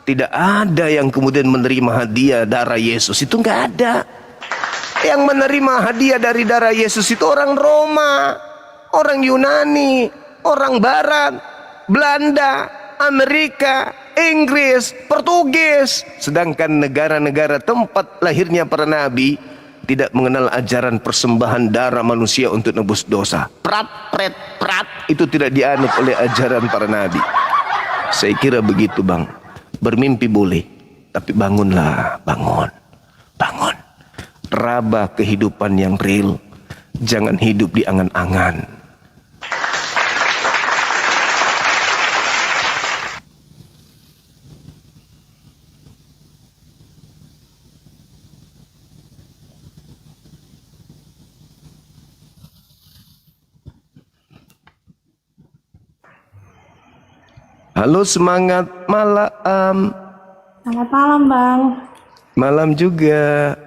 tidak ada yang kemudian menerima hadiah darah Yesus. Itu nggak ada. Yang menerima hadiah dari darah Yesus itu orang Roma, orang Yunani, orang Barat, Belanda, Amerika, Inggris, Portugis. Sedangkan negara-negara tempat lahirnya para nabi tidak mengenal ajaran persembahan darah manusia untuk nebus dosa. Prat, pret, prat, itu tidak dianut oleh ajaran para nabi. Saya kira begitu, Bang. Bermimpi boleh, tapi bangunlah, bangun, bangun. Raba kehidupan yang real. Jangan hidup di angan-angan. Halo, semangat malam. Selamat malam, Bang. Malam juga.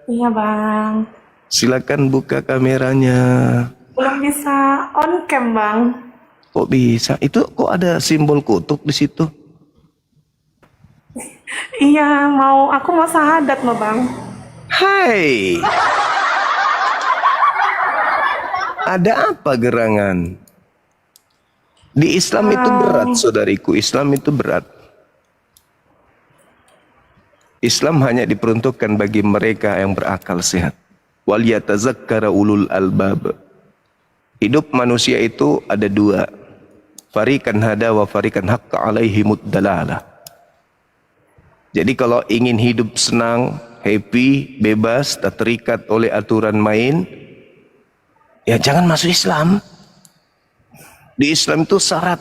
Iya, Bang. Silakan buka kameranya. Belum bisa on cam, Bang. Kok bisa? Itu kok ada simbol kutuk di situ? Iya, aku mau syahadat loh, Bang. Hai. Ada apa gerangan? Di Islam itu berat, saudariku. Islam itu berat. Islam hanya diperuntukkan bagi mereka yang berakal sehat. Wal yatazakkara ulul albab. Hidup manusia itu ada dua. Farikan hada wa farikan haqqa alaihimud dalalah. Jadi kalau ingin hidup senang, happy, bebas, tak terikat oleh aturan main, ya jangan masuk Islam. Di Islam itu syarat.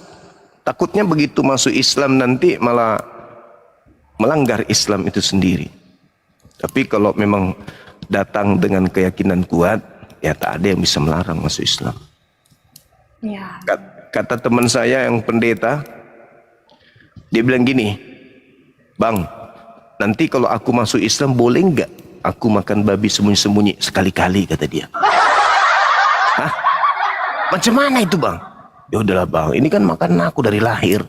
Takutnya begitu masuk Islam nanti malah melanggar Islam itu sendiri. Tapi kalau memang datang dengan keyakinan kuat, ya tak ada yang bisa melarang masuk Islam. Iya. Kata teman saya yang pendeta, dia bilang gini, Bang, nanti kalau aku masuk Islam boleh nggak aku makan babi sembunyi-sembunyi sekali-kali, kata dia. Hah? Macam mana itu, Bang? Ya udahlah, Bang, ini kan makanan aku dari lahir.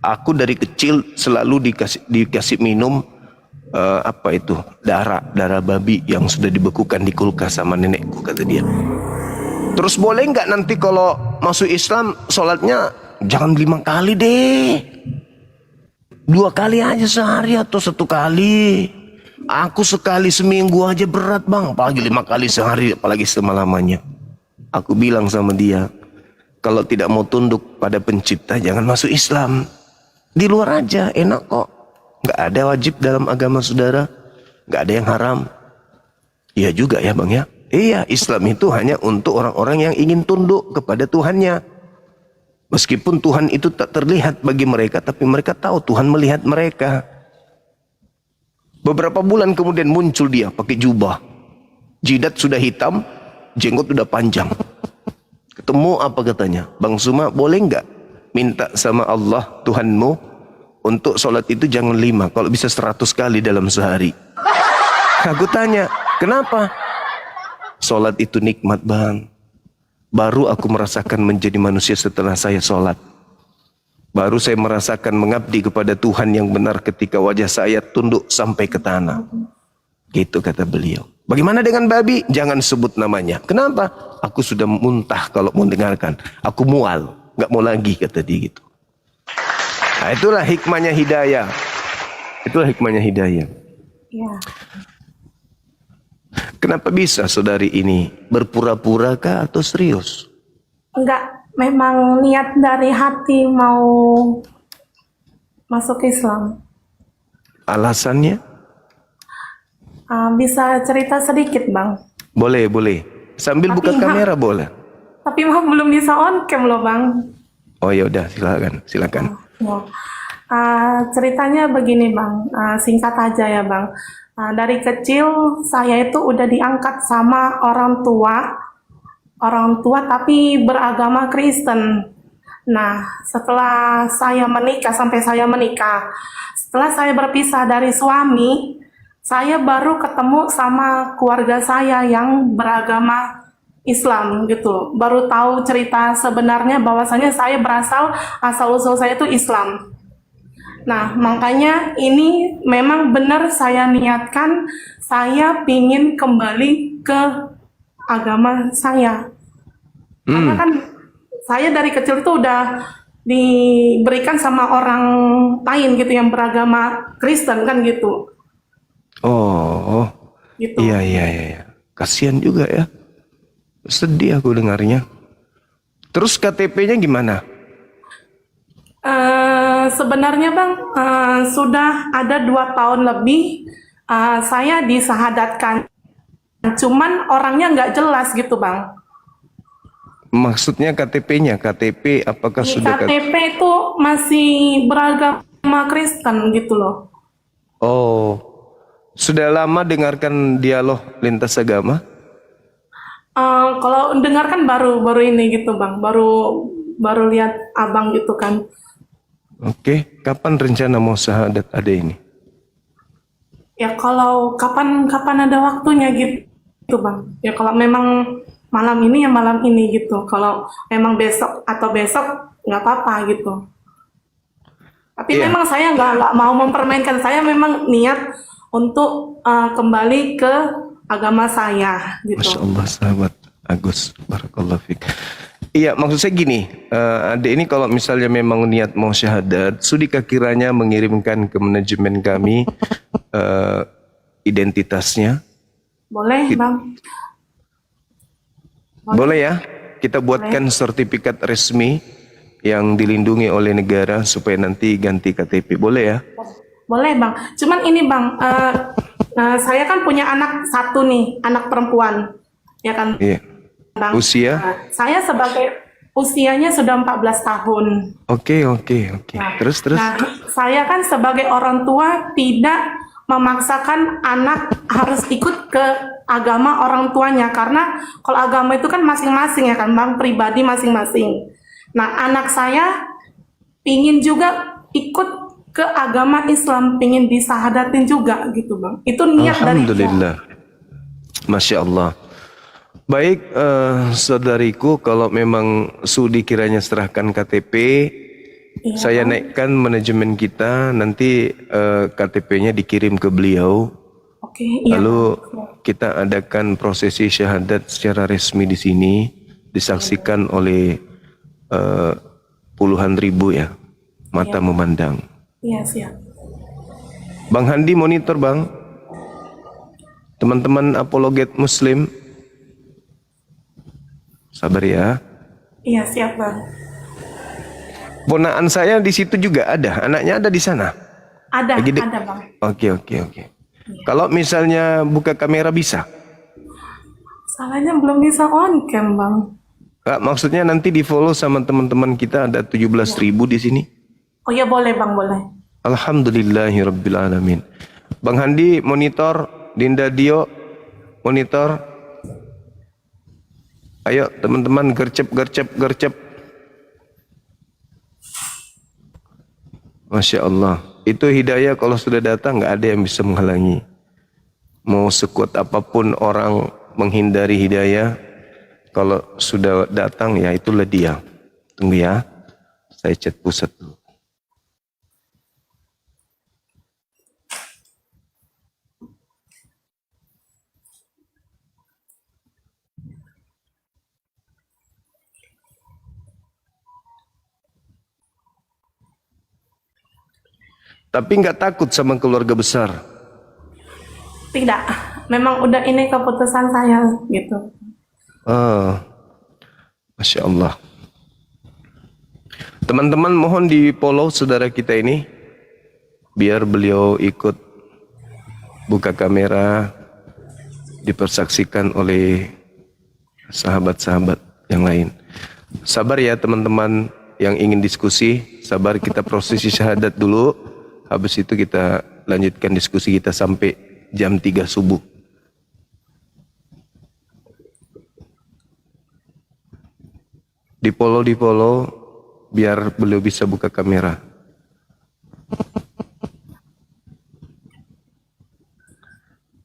Aku dari kecil selalu dikasih minum darah babi yang sudah dibekukan di kulkas sama nenekku, kata dia. Terus boleh nggak nanti kalau masuk Islam sholatnya jangan 5 kali deh? 2 kali aja sehari atau 1 kali. Aku sekali seminggu aja berat bang, apalagi 5 kali sehari, apalagi selama-lamanya. Aku bilang sama dia, kalau tidak mau tunduk pada pencipta jangan masuk Islam. Di luar aja enak kok. Gak ada wajib dalam agama saudara, gak ada yang haram. Iya juga ya bang ya. Iya, Islam itu hanya untuk orang-orang yang ingin tunduk kepada Tuhannya. Meskipun Tuhan itu tak terlihat bagi mereka, tapi mereka tahu Tuhan melihat mereka. Beberapa bulan kemudian muncul dia pakai jubah. Jidat sudah hitam, jenggot sudah panjang. Ketemu apa katanya? Bang Suma, boleh nggak minta sama Allah Tuhanmu untuk sholat itu jangan 5, kalau bisa 100 kali dalam sehari. Aku tanya, kenapa? Sholat itu nikmat bang. Baru aku merasakan menjadi manusia setelah saya sholat. Baru saya merasakan mengabdi kepada Tuhan yang benar ketika wajah saya tunduk sampai ke tanah. Gitu kata beliau. Bagaimana dengan babi? Jangan sebut namanya. Kenapa? Aku sudah muntah kalau mau dengarkan. Aku mual. Gak mau lagi kata dia gitu. Nah, itulah hikmahnya hidayah. Itulah hikmahnya hidayah. Iya. Kenapa bisa saudari ini berpura-pura kah atau serius? Enggak, memang niat dari hati mau masuk Islam. Alasannya? Bisa cerita sedikit bang. Boleh, boleh. Sambil Tapi buka enggak. kamera boleh. Tapi bang belum bisa on cam loh bang. Oh ya udah, silakan, silakan. Ya. Ceritanya begini bang, singkat aja ya bang. Dari kecil saya itu udah diangkat sama orang tua tapi beragama Kristen. Nah, setelah saya menikah, setelah saya berpisah dari suami, saya baru ketemu sama keluarga saya yang beragama Islam gitu. Baru tahu cerita sebenarnya bahwasanya saya asal-usul saya itu Islam. Nah, makanya ini memang benar saya niatkan, saya pingin kembali ke agama saya. Karena kan saya dari kecil itu udah diberikan sama orang lain gitu yang beragama Kristen kan gitu. Oh, Gitu. iya. Kasihan juga ya. Sedih aku dengarnya. Terus KTP-nya gimana? Sebenarnya bang, sudah ada 2 tahun lebih saya disahadatkan. Cuman orangnya nggak jelas gitu bang. Maksudnya KTP-nya, KTP apakah Di sudah KTP itu masih beragama Kristen gitu loh. Oh, sudah lama dengarkan dialog lintas agama? Kalau dengarkan baru ini gitu bang, baru lihat abang gitu kan. Oke, kapan rencana mau syahadat ada ini? Ya kalau kapan ada waktunya gitu bang. Ya kalau memang malam ini ya malam ini gitu. Kalau memang besok nggak apa-apa gitu. Tapi Iya. memang saya nggak mau mempermainkan. Saya memang niat untuk kembali ke agama saya gitu. Masya Allah sahabat Agus, barakallahu fiik. Iya, maksud saya gini, adik ini kalau misalnya memang niat mau syahadat, sudikah kiranya mengirimkan ke manajemen kami identitasnya? Boleh bang. Boleh ya, kita buatkan sertifikat resmi yang dilindungi oleh negara supaya nanti ganti KTP, boleh ya? Boleh bang. Cuman ini bang, saya kan punya anak satu nih, anak perempuan, ya kan Iya. bang. Usia? Saya sebagai usianya sudah 14 tahun. Oke. Nah, Terus. Nah, saya kan sebagai orang tua tidak memaksakan anak harus ikut ke agama orang tuanya karena kalau agama itu kan masing-masing ya kan bang, pribadi masing-masing. Nah, anak saya pingin juga ikut ke agama Islam, pingin disahadatin juga gitu bang. Itu niat dari Alhamdulillah. Masya Allah. Baik, saudariku, kalau memang Sudi kiranya serahkan KTP, Iya, saya Bang. naikkan manajemen kita, nanti KTP-nya dikirim ke beliau, Oke, iya. lalu kita adakan prosesi syahadat secara resmi di sini, disaksikan oleh puluhan ribu ya, mata memandang. Iya, siap. Bang Handi monitor bang. Teman-teman apologet muslim. Sabar ya. Iya, siap Bang. Ponaan saya di situ juga ada. Anaknya ada di sana. Ada, Lagi ada Bang. Oke. Kalau misalnya buka kamera bisa? Salahnya belum bisa on cam Bang. Kak, maksudnya nanti di follow sama teman-teman kita ada 17.000 di sini. Oh ya boleh Bang, boleh. Alhamdulillahirrabbilalamin. Bang Handi monitor, Dinda Dio monitor. Ayo teman-teman gercep. Masya Allah. Itu hidayah kalau sudah datang nggak ada yang bisa menghalangi. Mau sekuat apapun orang menghindari hidayah, kalau sudah datang ya itulah dia. Tunggu ya. Saya chat pusat dulu. Tapi nggak takut sama keluarga besar. Tidak, memang udah ini keputusan saya gitu. Masya Allah. Teman-teman mohon di follow saudara kita ini. Biar beliau ikut buka kamera. Dipersaksikan oleh sahabat-sahabat yang lain. Sabar ya teman-teman yang ingin diskusi. Sabar, kita prosesi syahadat dulu. Habis itu kita lanjutkan diskusi kita sampai jam 3 subuh. Di follow biar beliau bisa buka kamera.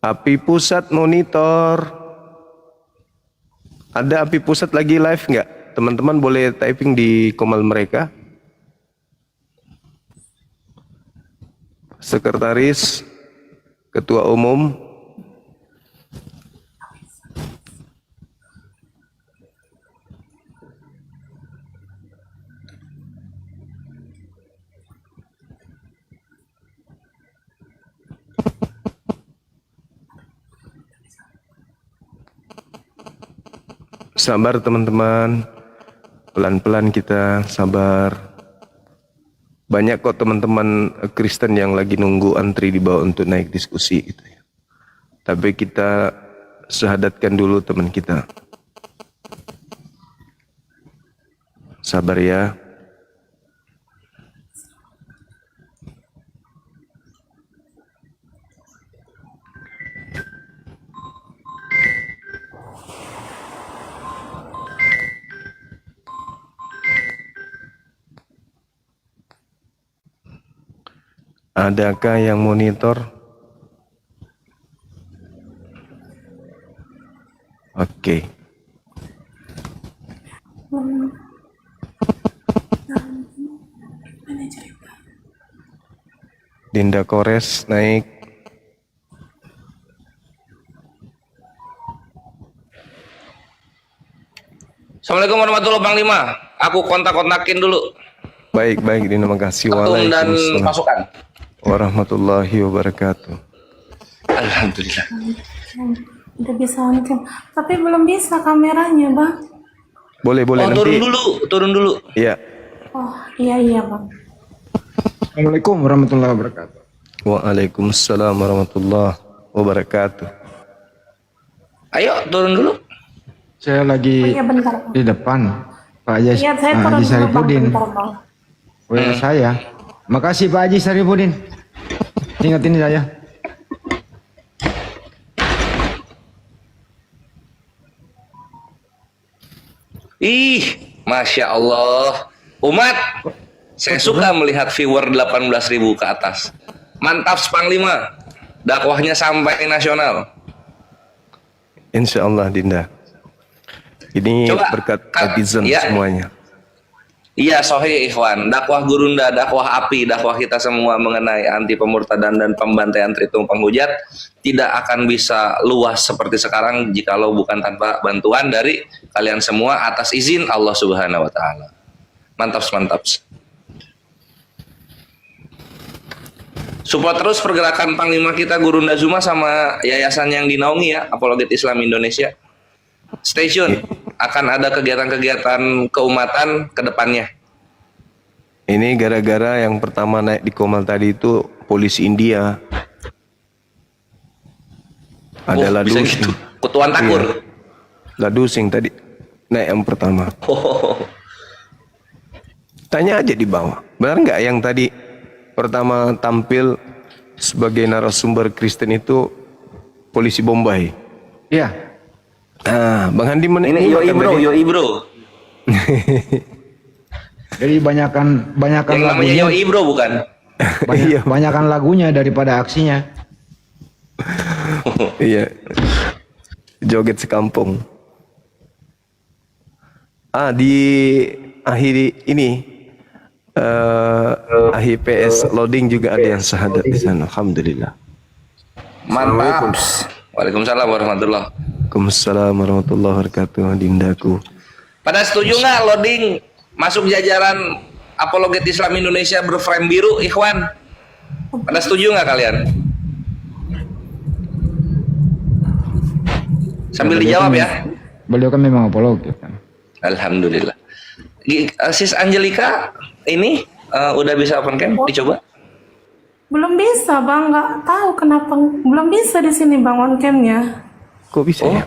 Api Pusat monitor. Ada Api Pusat lagi live nggak? Teman-teman boleh typing di komal mereka. Sekretaris, Ketua Umum, sabar teman-teman, pelan-pelan kita sabar. Banyak kok teman-teman Kristen yang lagi nunggu antri di bawah untuk naik diskusi gitu ya. Tapi kita syahadatkan dulu teman kita. Sabar ya. Adakah yang monitor? Oke. Dinda Kores naik. Assalamualaikum warahmatullahi wabarakatuh, Panglima. Aku kontak-kontakin dulu. Baik, Dinda, makasih. Ketum dan Waalaikumsalam pasukan. warahmatullahi wabarakatuh. Alhamdulillah. Udah bisa on cam, tapi belum bisa kameranya Bang. Boleh Oh, nanti. turun dulu. Iya. Oh iya Bang. Assalamualaikum warahmatullahi wabarakatuh. Waalaikumsalam warahmatullahi wabarakatuh. Ayo, turun dulu. Saya Oh lagi iya bentar Bang. di depan Pak Haji, Iya saya Pak turun Haji dulu Bang, Saripudin. bentar Bang. WA saya. Makasih Pak Haji Saripudin. Ingatin saya. Ih, Masya Allah. Umat, saya suka melihat viewer 18.000 ke atas. Mantap, Panglima. Dakwahnya sampai nasional. Insya Allah Dinda. Ini Coba, berkat Kak, netizen ya. semuanya. Iya, Sohi Ikhwan. Dakwah Gurunda, dakwah api, dakwah kita semua mengenai anti pemurtadan dan pembantaian Tritung Penghujat tidak akan bisa luas seperti sekarang jikalau bukan tanpa bantuan dari kalian semua atas izin Allah Subhanahu wa taala. Mantap, mantap. Support terus pergerakan Panglima kita Gurunda Zuma sama yayasan yang dinaungi ya, Apologet Islam Indonesia. Stay tune, akan ada kegiatan-kegiatan keumatan ke depannya. Ini gara-gara yang pertama naik di Komal tadi itu polisi India. Ada Oh, bisa Ladusing. gitu. Kutuan Takur. Iya. Ladusing tadi naik yang pertama. Oh. Tanya aja di bawah. Benar nggak yang tadi pertama tampil sebagai narasumber Kristen itu polisi Bombay? Iya. Bang Handi Ini Yoi bro. Jadi banyakan Yang namanya lagunya, Yoi bro bukan? Iya. banyakan lagunya daripada aksinya. Iya. Joget sekampung. Di akhir ini akhir PS loading juga ada yang syahadat di sana. Alhamdulillah. Mantap. Waalaikumsalam warahmatullahi. Waalaikumsalam warahmatullahi wabarakatuh. Dindaku. Pada setuju nggak loading masuk jajaran Apologet Islam Indonesia berframe biru, Ikhwan? Pada setuju nggak kalian? Sambil dijawab ya. Beliau kan memang apologis kan. Alhamdulillah. Sis Angelika ini udah bisa open cam? Dicoba? Belum bisa bang, nggak tahu kenapa belum bisa di sini bang on camnya. Kok bisa ya?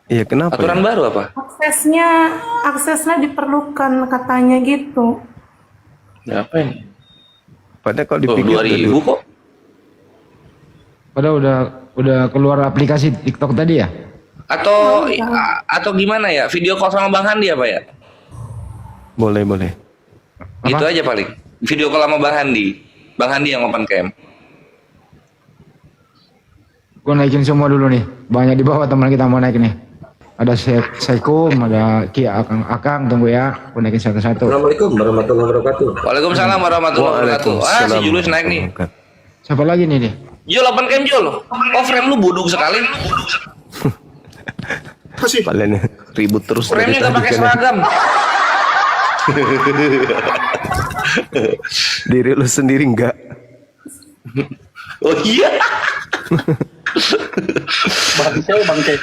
Iya, kenapa? Aturan Ya? baru apa? Aksesnya diperlukan katanya gitu. Ya, apa ini? Padahal kalau Tuh, dipikir 2000 kok. Padahal udah keluar aplikasi TikTok tadi ya? Atau gimana ya? Video call sama Bang Handi apa ya? boleh. Gitu aja paling. Video call sama Bang Handi. Bang Handi yang open cam. Gue naikin semua dulu nih. Banyak di bawah teman kita mau naik nih. Ada Saikum, ada Ki Akang, tunggu ya. Gue naikin satu-satu. Assalamualaikum warahmatullahi wabarakatuh. Waalaikumsalam warahmatullahi wabarakatuh. Si Julius naik nih. Siapa lagi nih? Jul open cam Jul. Oh frame lu buduk sekali. Kalian ribut terus dari Frame-nya gak tadi pakai kan. seragam. Diri lu sendiri enggak. Oh iya. Bangke.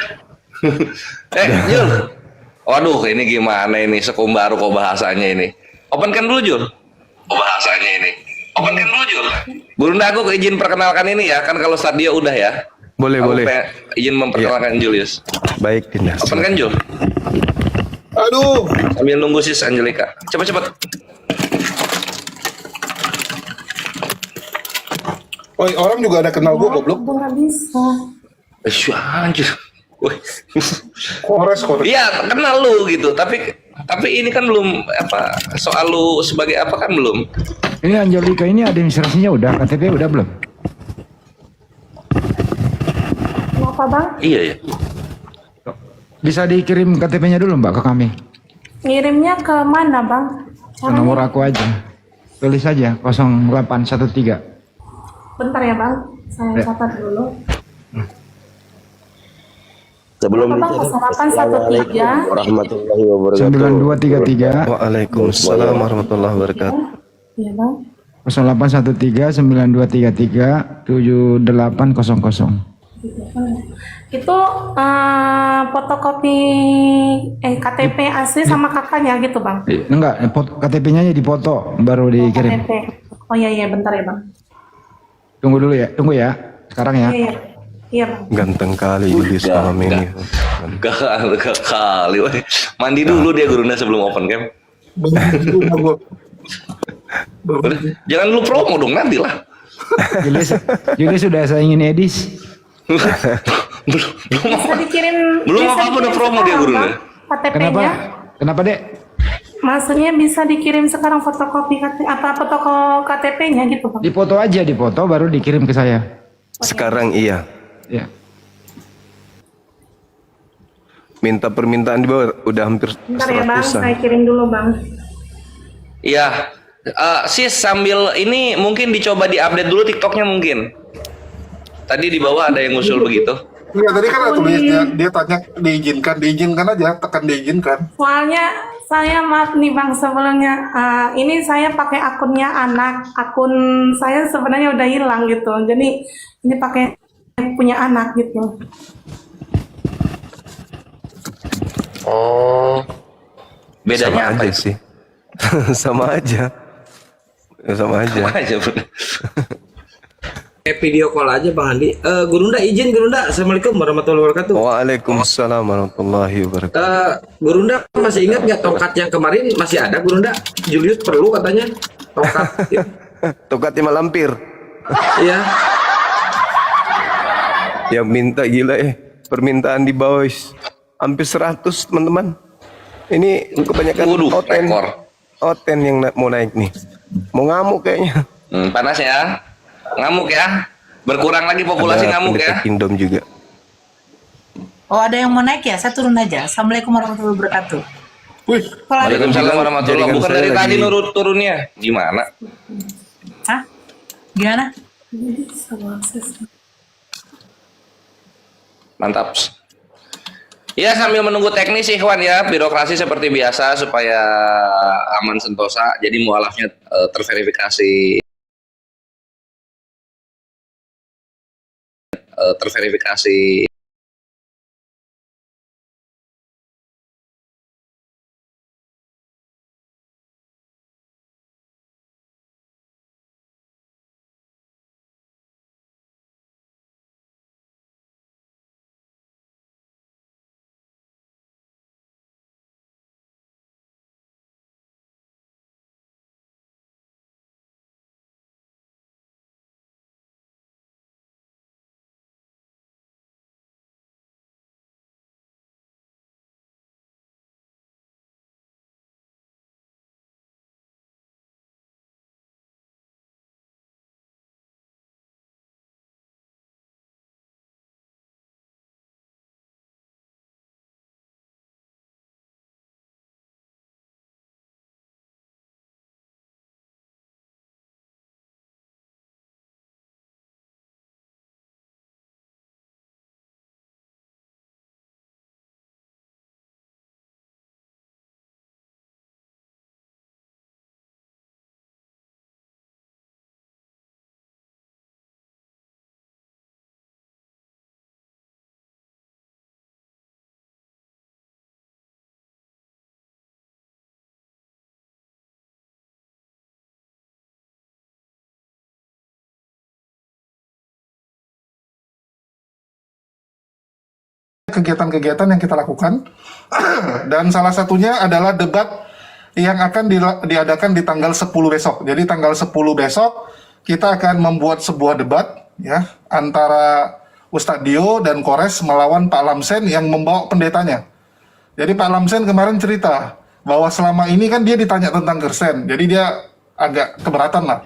Jul. Waduh, ini gimana ini? Sekumbaru kok bahasanya ini. Open cam dulu Jul. Open cam dulu Jul. Gurunda, aku izin perkenalkan ini ya. Kan kalau Stadia udah ya. Boleh. Izin memperkenalkan Julius. Baik, Dinda. Open kan Jul? Aduh. Sambil nunggu sis Angelika. Cepat. Oh, orang juga ada kenal gua goblok. Udah nggak bisa. Anjir. Wih. Kores. Iya, kenal lu gitu. Tapi ini kan belum apa soal lu sebagai apa kan belum. Ini Angelika ini administrasinya udah, KTP udah belum? Kenapa bang? Iya ya. Bisa dikirim KTP-nya dulu Mbak ke kami. Ngirimnya ke mana bang? Ke nomor aku aja. Tulis aja 0813. Bentar ya bang, saya Ya. catat dulu. Sebelum Apa bang? 0813 warahmatullahi wabarakatuh. 9233 Waalaikumsalam warahmatullahi wabarakatuh. Iya bang. 0813 9233 7800. Itu fotokopi KTP asli sama kakaknya gitu bang. Enggak, KTP-nya dipoto baru dikirim. KTP. Oh iya bentar ya bang. Tunggu ya. Sekarang ya. Iya bang. Ganteng kali Julius malam ini. Gak kali. Woy. Mandi dulu dia Gurunda sebelum open cam. Udah, jangan lu promo dong nanti lah. Julius sudah saya ingin edis. Bisa dikirim. Belum bisa apa-apa udah dikirim promo dia sekarang, Gurunda. Bang, KTP-nya. Kenapa Dek? Maksudnya bisa dikirim sekarang fotokopi KTP-nya gitu bang. Dipoto baru dikirim ke saya. Sekarang iya. Ya. Minta permintaan di bawah udah hampir Bentar ya bang, 100-an. saya kirim dulu bang. Iya. Sis sambil ini mungkin dicoba diupdate dulu TikToknya mungkin. Tadi di bawah ada yang ngusul begitu. Iya, tadi kan ada tulisnya, dia tanya diizinkan aja, tekan diizinkan. Soalnya Saya maaf nih Bang sebelumnya. Ini saya pakai akunnya anak. Akun saya sebenarnya udah hilang gitu. Jadi ini pakai punya anak gitu. Oh. Bedanya Sama apa aja itu? sih. Sama aja. Ya, sama aja. Sama aja, Bro. Video call aja Bang Andi. Gurunda izin Gurunda. Assalamualaikum warahmatullahi wabarakatuh. Waalaikumsalam warahmatullahi wabarakatuh. Gurunda masih ingat nggak tongkat yang kemarin masih ada Gurunda? Julius perlu katanya tongkat. Tokatnya malampir. Iya. Yang minta gila permintaan di bawah hampir 100 teman-teman. Ini kebanyakan Waduh, oten. rekor. Oten yang mau naik nih. Mau ngamuk kayaknya. Panas ya. Ngamuk ya. Berkurang lagi populasi Ada ngamuk pendeta ya. Kingdom juga. Oh, ada yang mau naik ya? Saya turun aja. Assalamualaikum warahmatullahi wabarakatuh. Wih, Kalau ada, Waalaikumsalam warahmatullahi Jaringan Bukan saya dari tadi lagi- turunnya. Gimana? hah? Gimana? Mantap. Ya sambil menunggu teknis Ikhwan ya, birokrasi seperti biasa supaya aman sentosa. Jadi mualafnya terverifikasi. kegiatan-kegiatan yang kita lakukan dan salah satunya adalah debat yang akan diadakan di tanggal 10 besok. Jadi tanggal 10 besok kita akan membuat sebuah debat ya antara Ustadz Dio dan Kores melawan Pak Lamsen yang membawa pendetanya. Jadi Pak Lamsen kemarin cerita bahwa selama ini kan dia ditanya tentang Gersen, jadi dia agak keberatan lah.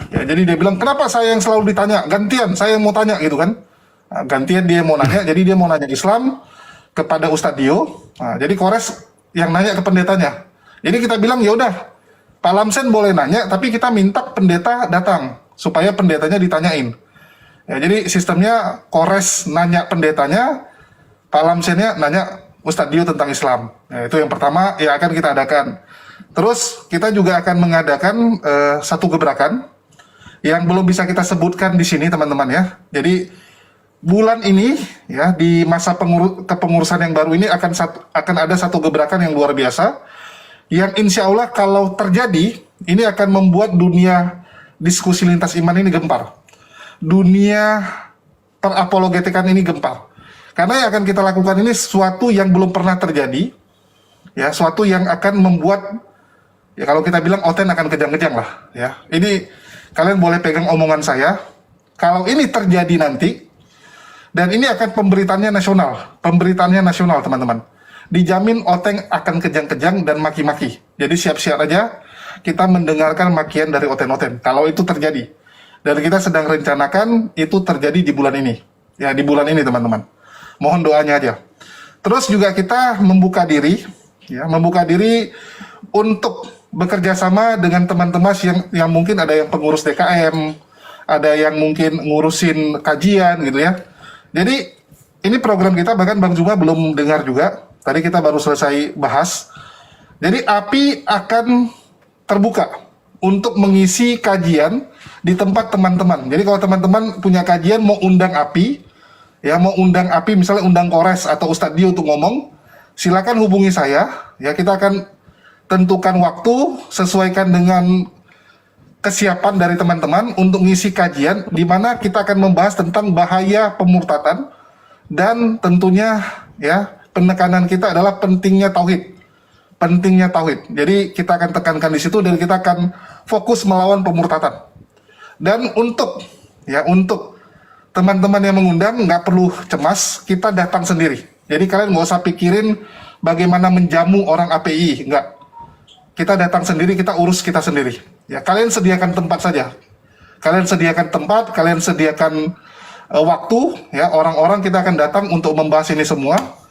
Ya, jadi dia bilang kenapa saya yang selalu ditanya, gantian saya yang mau tanya gitu kan. Nah, gantian dia mau nanya, jadi dia mau nanya Islam kepada Ustadz Dio. Nah, jadi Kores yang nanya ke pendetanya. Jadi kita bilang ya udah, Pak Lamsen boleh nanya, tapi kita minta pendeta datang supaya pendetanya ditanyain. Ya, jadi sistemnya Kores nanya pendetanya, Pak Lamsennya nanya Ustadz Dio tentang Islam. Nah, itu yang pertama yang akan kita adakan. Terus kita juga akan mengadakan satu gebrakan yang belum bisa kita sebutkan di sini teman-teman ya. Jadi bulan ini ya di masa kepengurusan yang baru ini akan ada satu gebrakan yang luar biasa yang insya Allah kalau terjadi ini akan membuat dunia diskusi lintas iman ini gempar, dunia perapologetikan ini gempar, karena yang akan kita lakukan ini sesuatu yang belum pernah terjadi ya, suatu yang akan membuat ya kalau kita bilang oten akan kejang-kejang lah ya. Ini kalian boleh pegang omongan saya, kalau ini terjadi nanti. Dan ini akan pemberitaannya nasional teman-teman. Dijamin Oteng akan kejang-kejang dan maki-maki. Jadi siap-siap aja kita mendengarkan makian dari oten-oten. Kalau itu terjadi. Dan kita sedang rencanakan itu terjadi di bulan ini. Ya di bulan ini teman-teman. Mohon doanya aja. Terus juga kita membuka diri untuk bekerja sama dengan teman-teman yang mungkin ada yang pengurus DKM, ada yang mungkin ngurusin kajian gitu ya. Jadi ini program kita bahkan Bang Juma belum dengar juga. Tadi kita baru selesai bahas. Jadi API akan terbuka untuk mengisi kajian di tempat teman-teman. Jadi kalau teman-teman punya kajian mau undang API, ya mau undang API misalnya undang Kores atau Ustadz Dio untuk ngomong, silakan hubungi saya. Ya kita akan tentukan waktu sesuaikan dengan kesiapan dari teman-teman untuk ngisi kajian di mana kita akan membahas tentang bahaya pemurtadan dan tentunya ya penekanan kita adalah pentingnya tauhid. Pentingnya tauhid. Jadi kita akan tekankan di situ dan kita akan fokus melawan pemurtadan. Dan untuk teman-teman yang mengundang nggak perlu cemas, kita datang sendiri. Jadi kalian nggak usah pikirin bagaimana menjamu orang API, nggak. Kita datang sendiri, kita urus kita sendiri. Ya kalian sediakan tempat saja. Kalian sediakan tempat, kalian sediakan waktu. Ya orang-orang kita akan datang untuk membahas ini semua.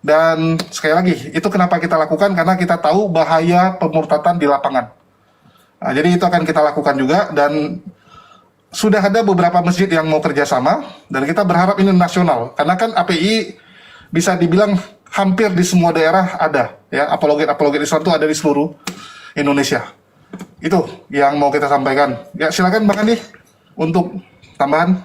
Dan sekali lagi, itu kenapa kita lakukan, karena kita tahu bahaya pemurtadan di lapangan. Nah, jadi itu akan kita lakukan juga, dan sudah ada beberapa masjid yang mau kerjasama, dan kita berharap ini nasional. Karena kan API bisa dibilang hampir di semua daerah ada. Ya, apologet Islam itu ada di seluruh Indonesia. Itu yang mau kita sampaikan. Ya silakan Bang Andi untuk tambahan.